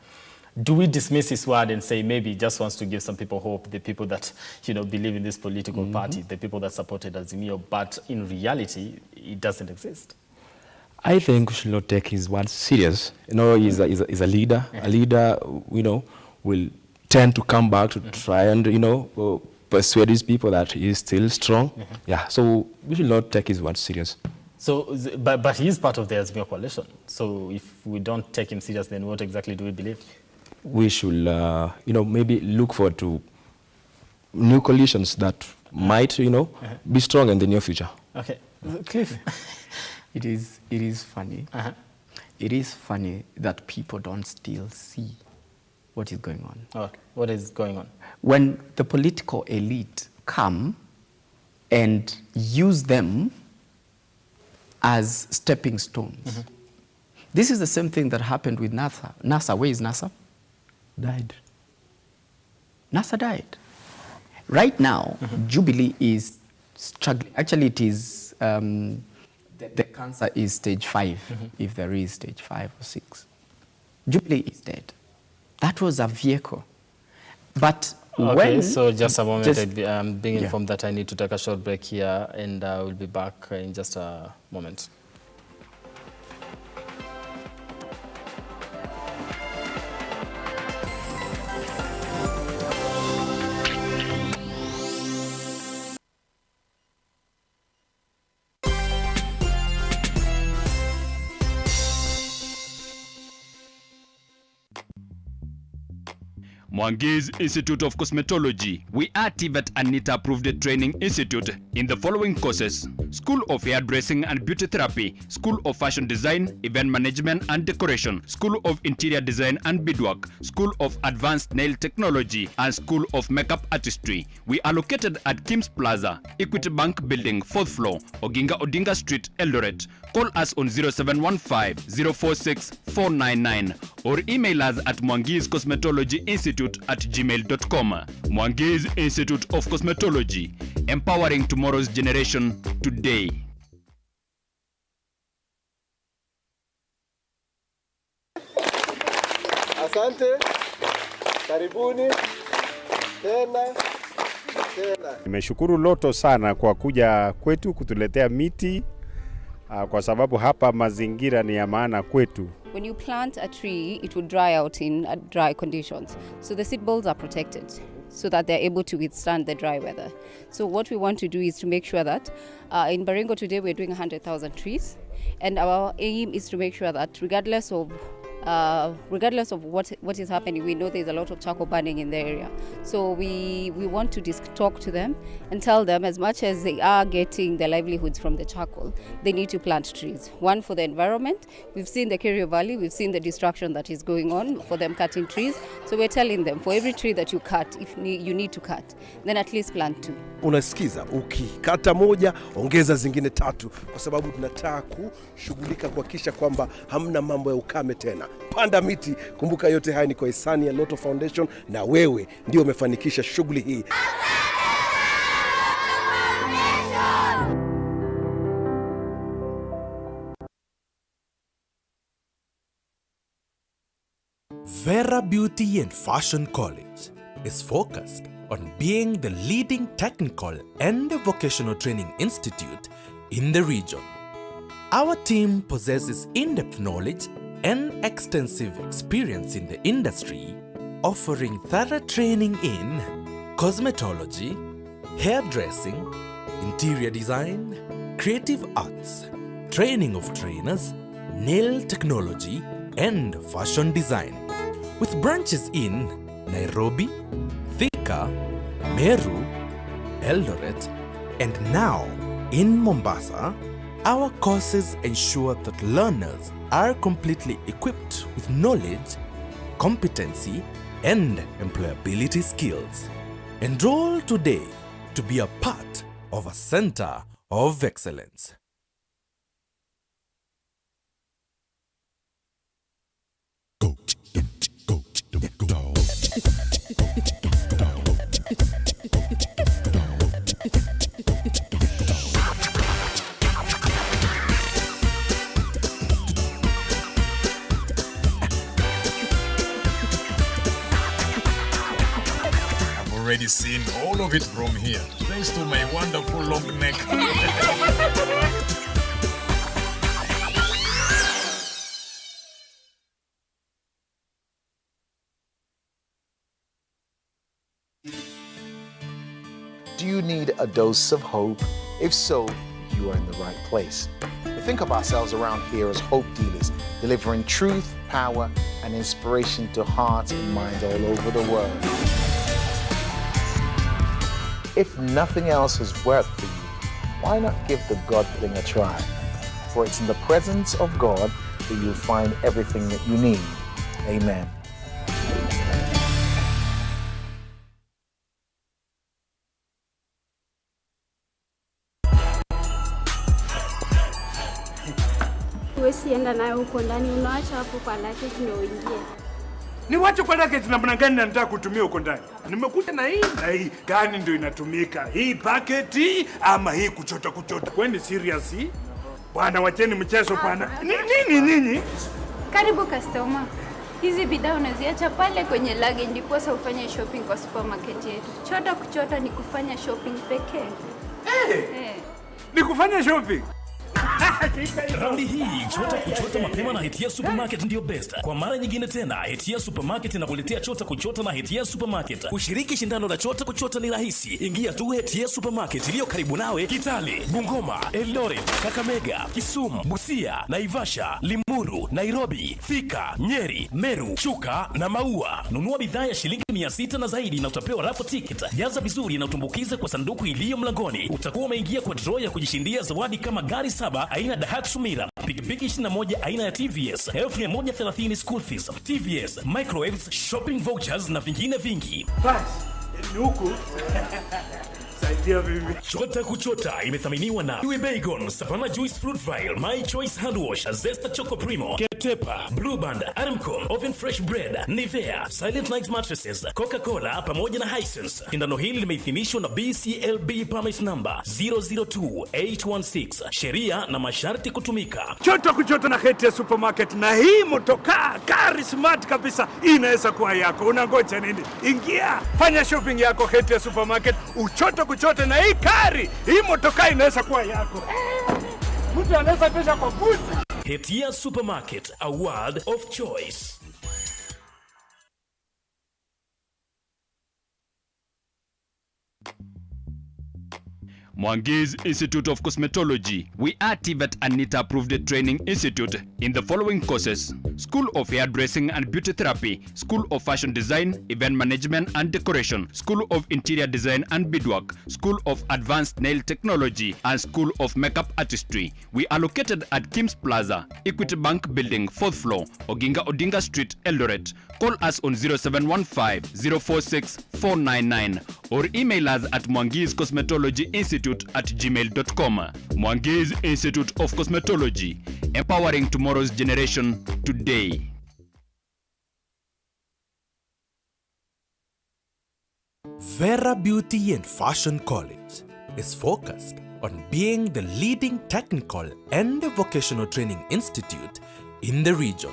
Do we dismiss his word and say maybe he just wants to give some people hope, the people that, you know, believe in this political party, the people that supported Azimio, but in reality, it doesn't exist? I think we should not take his words serious. You know, he's a leader. A leader, you know, will tend to come back to try and, you know, persuade his people that he is still strong. Yeah, so we should not take his words serious. So, but he is part of the Azimio coalition. So if we don't take him serious, then what exactly do we believe? We should, you know, maybe look forward to new coalitions that might, you know, be strong in the near future. Okay. Cliff, It is funny. It is funny that people don't still see what is going on. Okay. What is going on? When the political elite come and use them as stepping stones. This is the same thing that happened with NASA. NASA, where is NASA? Died. NASA died. Right now, Jubilee is struggling. Actually, it is, the cancer is stage 5, if there is stage 5 or 6. Jubilee is dead. That was a vehicle. But Okay, when... so just a moment, I'm being Yeah. informed that I need to take a short break here, and we'll be back in just a moment. Mwangi's Institute of Cosmetology. We are TVET and NITA approved training institute in the following courses: School of Hairdressing and Beauty Therapy, School of Fashion Design, Event Management and Decoration, School of Interior Design and Beadwork, School of Advanced Nail Technology, and School of Makeup Artistry. We are located at Kim's Plaza, Equity Bank Building, 4th floor, Oginga Odinga Street, Eldoret. Call us on 0715-046-499 or email us at mwangiscosmetologyinstitute@gmail.com. Mwangi's Institute of Cosmetology, empowering tomorrow's generation today. Asante, karibuni tena. Nimeshukuru Loto sana kwa kuja kwetu kutuletea miti kwa sababu hapa mazingira ni ya maana kwetu. When you plant a tree, it will dry out in dry conditions. So the seed balls are protected so that they're able to withstand the dry weather. So what we want to do is to make sure that in Baringo today we're doing 100,000 trees, and our aim is to make sure that regardless of what is happening, we know there's a lot of charcoal burning in the area. So we want to talk to them and tell them, as much as they are getting their livelihoods from the charcoal, they need to plant trees. One, for the environment. We've seen the Kerio Valley, we've seen the destruction that is going on for them cutting trees. So we're telling them, for every tree that you cut, if you need to cut, then at least plant 2. Unasikiza, ukikata moja ongeza zingine 3, kwa sababu tunataka kushughulika kuhakikisha kwamba hamna mambo ya ukame tena. Panda miti. Kumbuka yote haya ni kwa hisani ya Loto Foundation, na wewe ndio umefanikisha shughuli hii. Vera Beauty and Fashion College is focused on being the leading technical and vocational training institute in the region. Our team possesses in-depth knowledge and extensive experience in the industry, offering thorough training in cosmetology, hairdressing, interior design, creative arts, training of trainers, nail technology, and fashion design. With branches in Nairobi, Thika, Meru, Eldoret, and now in Mombasa, our courses ensure that learners are completely equipped with knowledge, competency, and employability skills. Enroll today to be a part of a center of excellence. Already seen all of it from here, thanks to my wonderful long neck. Do you need a dose of hope? If so, you are in the right place. We think of ourselves around here as hope dealers, delivering truth, power, and inspiration to hearts and minds all over the world. If nothing else has worked for you, why not give the God thing a try? for it's in the presence of God that you'll find everything that you need. Amen. Usienda nayo huko ndani, unaacha hapo kwa luggage ndio uingie. Ni wacho kwa luggage namna gani nataka kutumia huko ndani? Nimekuja na hii gani ndio inatumika? Hii bucket ama hii kuchota? Kwani serious hii? Bwana wacheni mchezo bwana. Nini? Karibu customer. Hizi bidhaa unaziacha pale kwenye luggage ndipo sasa ufanye shopping kwa supermarket yetu. Kuchota ni kufanya shopping pekee. Ni kufanya shopping. Raundi hii chota mapema na Hetia Supermarket ndio best. Kwa mara nyingine tena Hetia Supermarket inakuletea chota na Hetia Supermarket. Kushiriki shindano la chota ni rahisi. Ingia tu Hetia Supermarket iliyo karibu nawe Kitale, Bungoma, Eldoret, Kakamega, Kisumu, Busia, Naivasha, Limuru, Nairobi, Thika, Nyeri, Meru, Chuka na Maua. Nunua bidhaa ya shilingi 600 na zaidi na utapewa raffle ticket. Jaza vizuri na utumbukize kwa sanduku iliyo mlangoni. Utakuwa umeingia kwa draw ya kujishindia zawadi kama gari 7 aina Daihatsu Mira, pikipiki 21 aina ya TVS, 1130 school fees, TVS, microwaves, shopping vouchers na vingine vingi. Bas, ni huku. Saidia bibi. Chota imethaminiwa na Kiwi Bacon, Savannah Juice Fruit Vial, My Choice Hand Wash, Zesta Choco Primo, Ketepa, Blue Band, Aramco, Oven Fresh Bread, Nivea, Silent Night Mattresses, Coca-Cola pamoja na Hisense. Shindano hili limeidhinishwa na BCLB permit number 002816. Sheria na masharti kutumika. Chota na Hetia Supermarket, na hii motokaa gari smart kabisa inaweza kuwa yako. Unangoja nini? Ingia, fanya shopping yako Hetia Supermarket, kuchota na hii kari, hii motokaa inaweza kuwa yako. Mtu anaweza pesa kwa buti. Hetia Supermarket, a world of choice. Mwangi's Institute of Cosmetology. We are TVET and NITA approved training institute in the following courses: School of Hairdressing and Beauty Therapy, School of Fashion Design, Event Management and Decoration, School of Interior Design and Beadwork, School of Advanced Nail Technology, and School of Makeup Artistry. We are located at Kim's Plaza, Equity Bank Building, 4th floor, Oginga Odinga Street, Eldoret. Call us on 0715-046-499 or email us at Mwangi's Cosmetology Institute at gmail.com. Mwangi's Institute of Cosmetology, empowering tomorrow's generation today. Vera Beauty and Fashion College is focused on being the leading technical and vocational training institute in the region.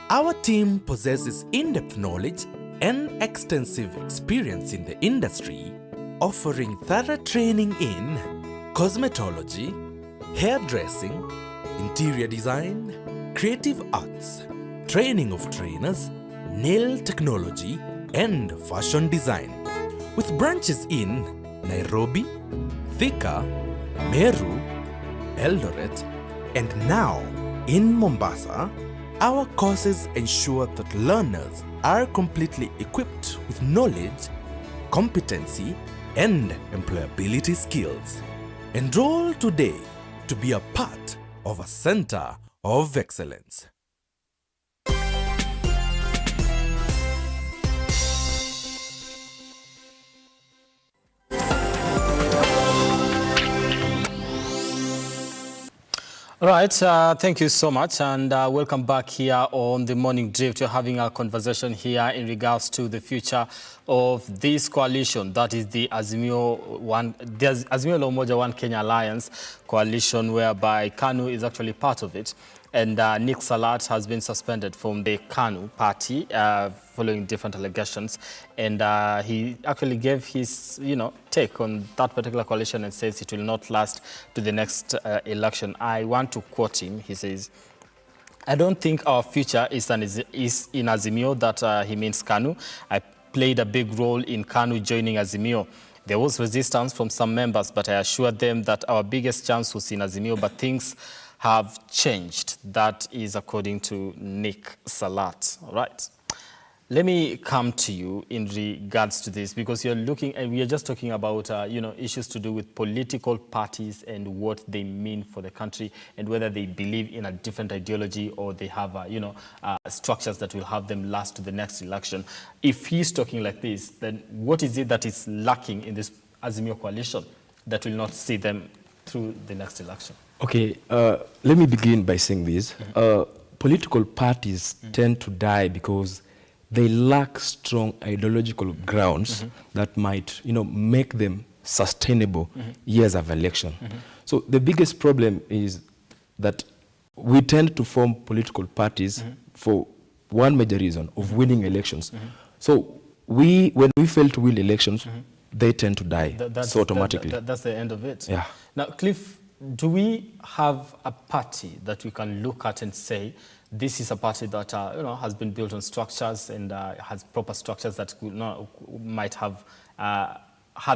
Our team possesses in-depth knowledge and extensive experience in the industry, offering thorough training in cosmetology, hairdressing, interior design, creative arts, training of trainers, nail technology, and fashion design. With branches in Nairobi, Thika, Meru, Eldoret, and now in Mombasa, our courses ensure that learners are completely equipped with knowledge, competency, and employability skills. Enroll today to be a part of a center of excellence. All right, thank you so much, and welcome back here on the Morning Drift. We're having a conversation here in regards to the future of this coalition, that is the Azimio La Umoja One Kenya Alliance coalition, whereby KANU is actually part of it. And Nick Salat has been suspended from the KANU party following different allegations. And he actually gave his, take on that particular coalition and says it will not last to the next election. I want to quote him. He says, "I don't think our future is in Azimio," that he means KANU. "I played a big role in KANU joining Azimio. There was resistance from some members, but I assured them that our biggest chance was in Azimio, but things have changed." That is according to Nick Salat. All right. Let me come to you in regards to this, because you're looking, and we are just talking about, issues to do with political parties and what they mean for the country, and whether they believe in a different ideology or they have, structures that will have them last to the next election. If he's talking like this, then what is it that is lacking in this Azimio coalition that will not see them through the next election? Okay, let me begin by saying this. Political parties tend to die because they lack strong ideological grounds that might, make them sustainable years of election. So the biggest problem is that we tend to form political parties for one major reason of winning elections. So when we fail to win elections, they tend to die automatically. That's the end of it. Yeah. Now, Cliff, do we have a party that we can look at and say, this is a party that has been built on structures and has proper structures that might have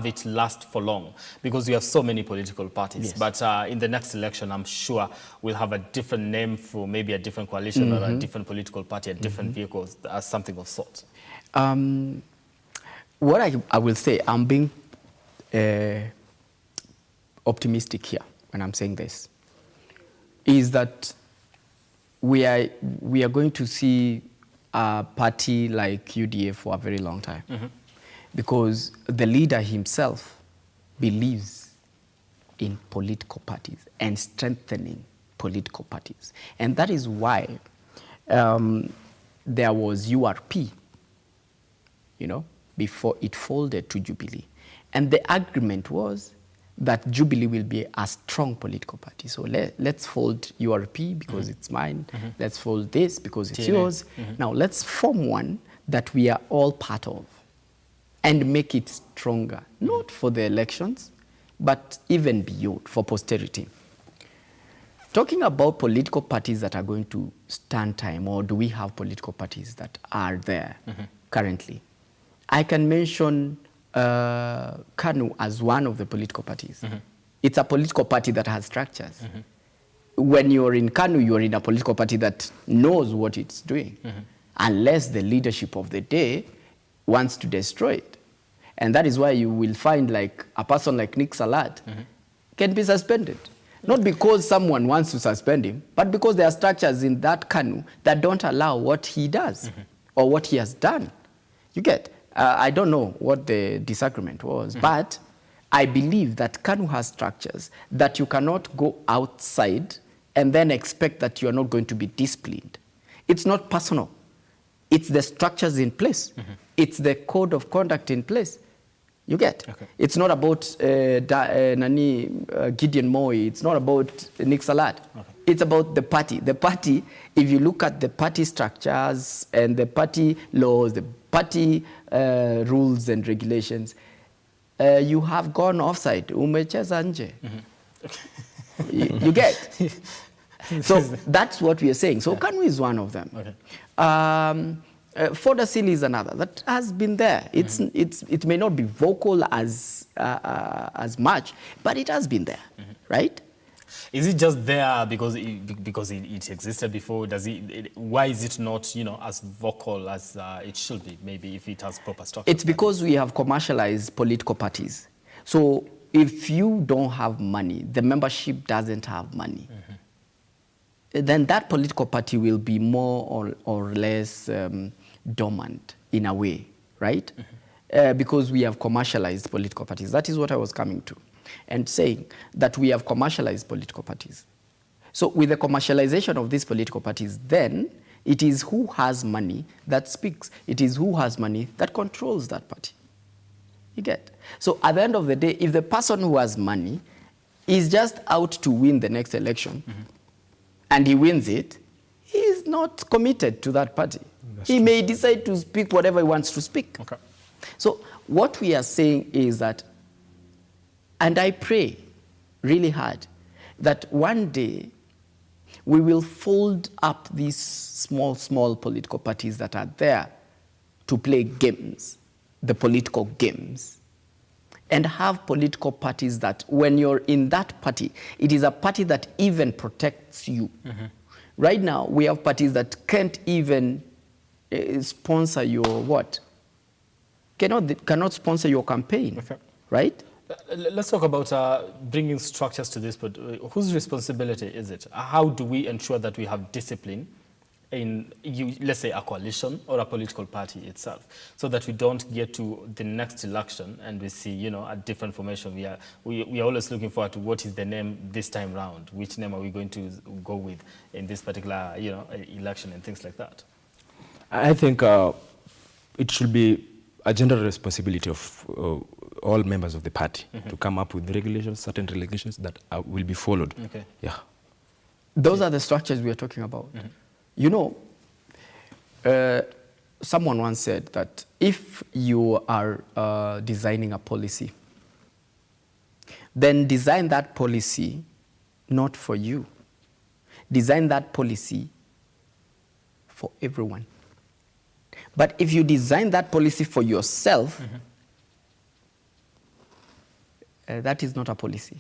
it last for long? Because we have so many political parties. Yes. But in the next election, I'm sure we'll have a different name for maybe a different coalition or a different political party, a different vehicles, something of sort. What I will say, I'm being optimistic here when I'm saying this, is that we are going to see a party like UDA for a very long time, because the leader himself believes in political parties and strengthening political parties. And that is why there was URP, before it folded to Jubilee. And the agreement was that Jubilee will be a strong political party. So let's fold URP because it's mine. Let's fold this because it's yours. Now let's form one that we are all part of and make it stronger, not for the elections, but even beyond, for posterity. Talking about political parties that are going to stand time, or do we have political parties that are there currently? I can mention KANU as one of the political parties. It's a political party that has structures. When you're in KANU, you're in a political party that knows what it's doing, unless the leadership of the day wants to destroy it. And that is why you will find like a person like Nick Salat can be suspended. Not because someone wants to suspend him, but because there are structures in that KANU that don't allow what he does or what he has done. You get? I don't know what the disagreement was, but I believe that KANU has structures that you cannot go outside and then expect that you are not going to be disciplined. It's not personal. It's the structures in place. It's the code of conduct in place. You get? Okay. It's not about Gideon Moy. It's not about Nick Salat. Okay. It's about the party. The party, if you look at the party structures and the party laws, the party rules and regulations, you have gone offside. Umecheza nje. You get? So that's what we are saying. So KANU is one of them. Okay. Fodasil is another that has been there. It may not be vocal as much, but it has been there, right? Is it just there because it existed before? Why is it not as vocal as it should be? Maybe if it has proper structure. It's because we have commercialized political parties. So if you don't have money, the membership doesn't have money. Then that political party will be more or less dormant in a way, right? Because we have commercialized political parties. That is what I was coming to, and saying that we have commercialized political parties. So with the commercialization of these political parties, then it is who has money that speaks. It is who has money that controls that party. You get? So at the end of the day, if the person who has money is just out to win the next election, and he wins it, he is not committed to that party. He may decide to speak whatever he wants to speak. Okay. So what we are saying is that, and I pray really hard, that one day we will fold up these small political parties that are there to play games, the political games, and have political parties that when you're in that party, it is a party that even protects you. Right now, we have parties that can't even sponsor your what? Cannot sponsor your campaign, right? Let's talk about bringing structures to this, but whose responsibility is it? How do we ensure that we have discipline in, let's say, a coalition or a political party itself, so that we don't get to the next election and we see, a different formation? We are always looking forward to what is the name this time round, which name are we going to go with in this particular, election and things like that. I think it should be a general responsibility of all members of the party to come up with regulations, certain regulations that will be followed. Okay. Yeah. Those are the structures we are talking about. Someone once said that if you are designing a policy, then design that policy not for you. Design that policy for everyone. But if you design that policy for yourself, that is not a policy.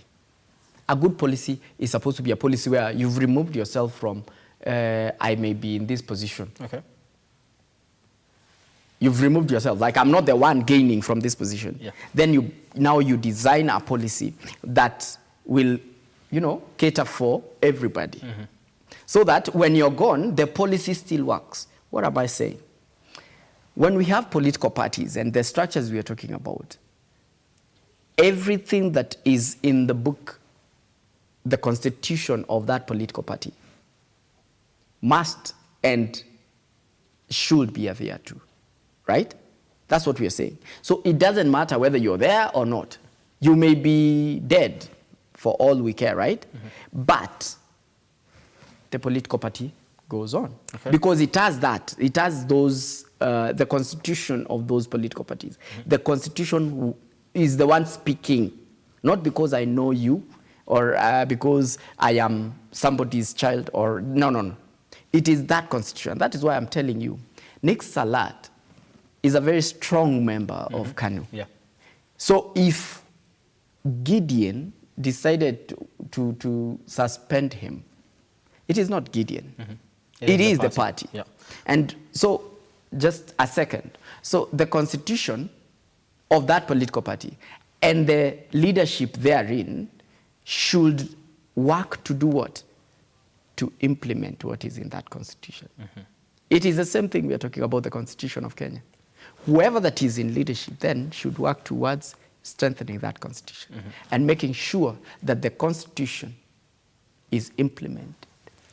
A good policy is supposed to be a policy where you've removed yourself from, I may be in this position. Okay. You've removed yourself, like I'm not the one gaining from this position. Yeah. Then now you design a policy that will, cater for everybody. So that when you're gone, the policy still works. What am I saying? When we have political parties and the structures we are talking about, everything that is in the book, the constitution of that political party, must and should be there too, right? That's what we are saying. So it doesn't matter whether you're there or not. You may be dead for all we care, right? But the political party goes on. Okay. Because it has that. It has those, the constitution of those political parties. The constitution is the one speaking, not because I know you or because I am somebody's child or, no. It is that constitution. That is why I'm telling you, Nick Salat is a very strong member of KANU. Yeah. So if Gideon decided to suspend him, it is not Gideon. It is the party. Yeah. And so, just a second. So the constitution of that political party and the leadership therein should work to do what? To implement what is in that constitution. It is the same thing we are talking about the constitution of Kenya. Whoever that is in leadership then should work towards strengthening that constitution and making sure that the constitution is implemented.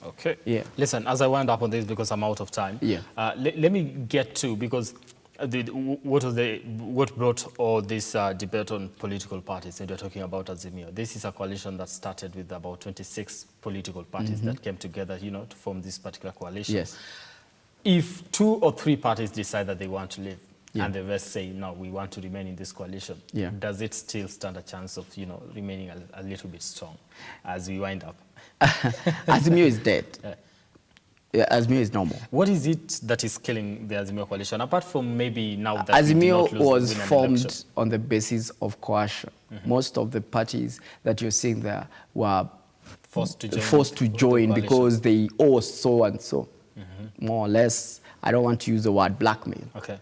Okay. Yeah. Listen, as I wind up on this because I'm out of time. Yeah. Let me get to, because what brought all this debate on political parties, and we're talking about Azimio. This is a coalition that started with about 26 political parties that came together, to form this particular coalition. Yes. If 2 or 3 parties decide that they want to leave, Yeah. and the rest say, no, we want to remain in this coalition, Yeah. does it still stand a chance of, remaining a little bit strong as we wind up? Azimio is dead. Yeah, Azimio is normal. What is it that is killing the Azimio coalition, apart from maybe now that Azimio we did not was win an formed election? on the basis of coercion. Most of the parties that you're seeing there were forced to join, join because they owe so and so. More or less, I don't want to use the word blackmail. Okay.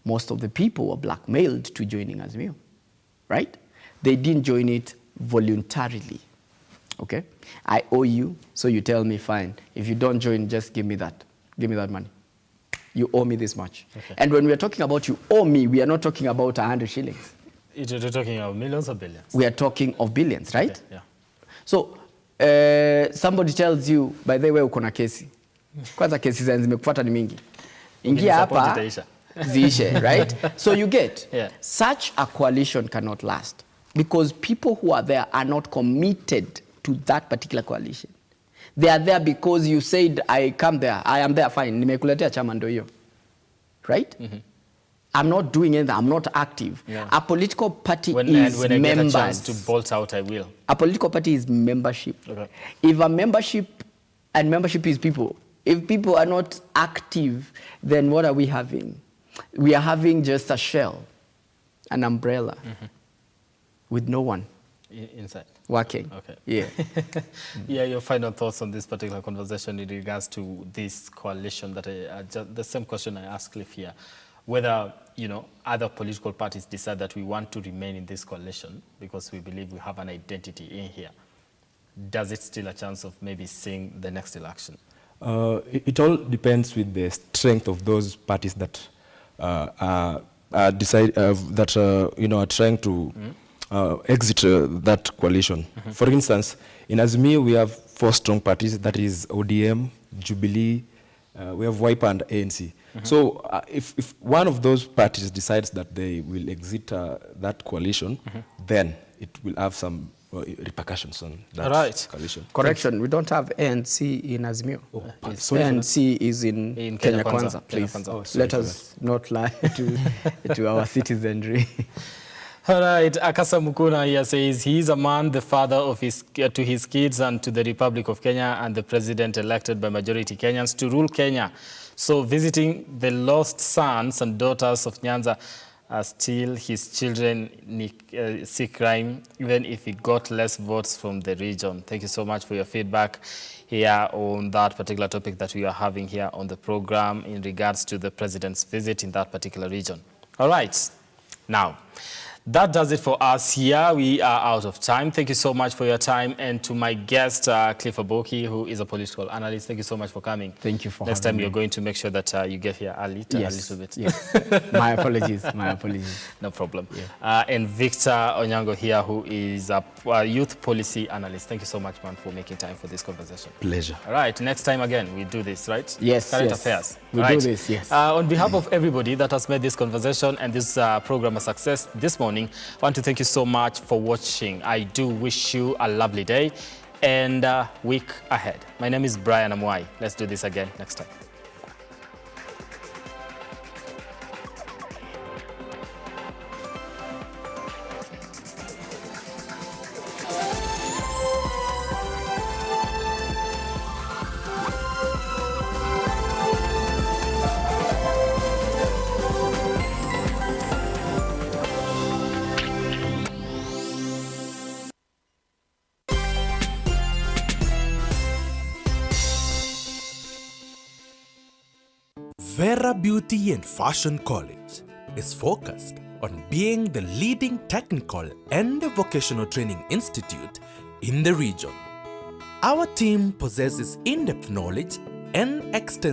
Most of the people were blackmailed to joining Azimio, right? They didn't join it voluntarily. Okay, I owe you, so you tell me, fine. If you don't join, just give me that. Give me that money. You owe me this much. Okay. And when we are talking about you owe me, we are not talking about 100 shillings. You're talking of millions or billions? We are talking of billions, right? Okay, yeah. So, somebody tells you, by the way, uko na kesi. Kwanza kesi zenye zimekufuata ni mingi. Ingia hapa, ziishe, right? So you get, such a coalition cannot last because people who are there are not committed to that particular coalition. They are there because you said, I come there, I am there, fine, nimekuletea chama ndo hiyo. Right? I'm not doing anything, I'm not active. Yeah. A political party when is I get members. a chance to bolt out, I will. A political party is membership. Okay. If a membership, and membership is people, if people are not active, then what are we having? We are having just a shell, an umbrella, with no one. Inside. Working. Okay. Yeah. Yeah, your final thoughts on this particular conversation in regards to this coalition that the same question I asked Cliff here, whether, you know, other political parties decide that we want to remain in this coalition because we believe we have an identity in here. Does it still a chance of maybe seeing the next election? It all depends with the strength of those parties that are trying to exit that coalition. For instance, in Azimio we have 4 strong parties, that is ODM, Jubilee, we have Wiper and ANC. So if one of those parties decides that they will exit that coalition, then it will have some repercussions on that coalition. Correction, we don't have ANC in Azimio. ANC is in Kenya Kwanza, please. Let us not lie to our citizenry. All right, Akasa Mukuna here says he is a man, the father of to his kids and to the Republic of Kenya, and the president elected by majority Kenyans to rule Kenya. So visiting the lost sons and daughters of Nyanza are still his children see crime, even if he got less votes from the region. Thank you so much for your feedback here on that particular topic that we are having here on the program in regards to the president's visit in that particular region. All right, now, that does it for us here. We are out of time. Thank you so much for your time. And to my guest, Cliff Aboki, who is a political analyst, thank you so much for coming. Thank you for Next having time me. you're going to make sure that you get here early, a little bit. Yes. My apologies. My apologies. No problem. Yeah. And Victor Onyango here, who is a youth policy analyst. Thank you so much, man, for making time for this conversation. Pleasure. All right. Next time again, we do this, right? Yes. Current yes. affairs. We do this, yes. On behalf of everybody that has made this conversation and this program a success this morning, I want to thank you so much for watching. I do wish you a lovely day and week ahead. My name is Brian Amwai. Let's do this again next time. Vera Beauty and Fashion College is focused on being the leading technical and vocational training institute in the region. Our team possesses in-depth knowledge and extensive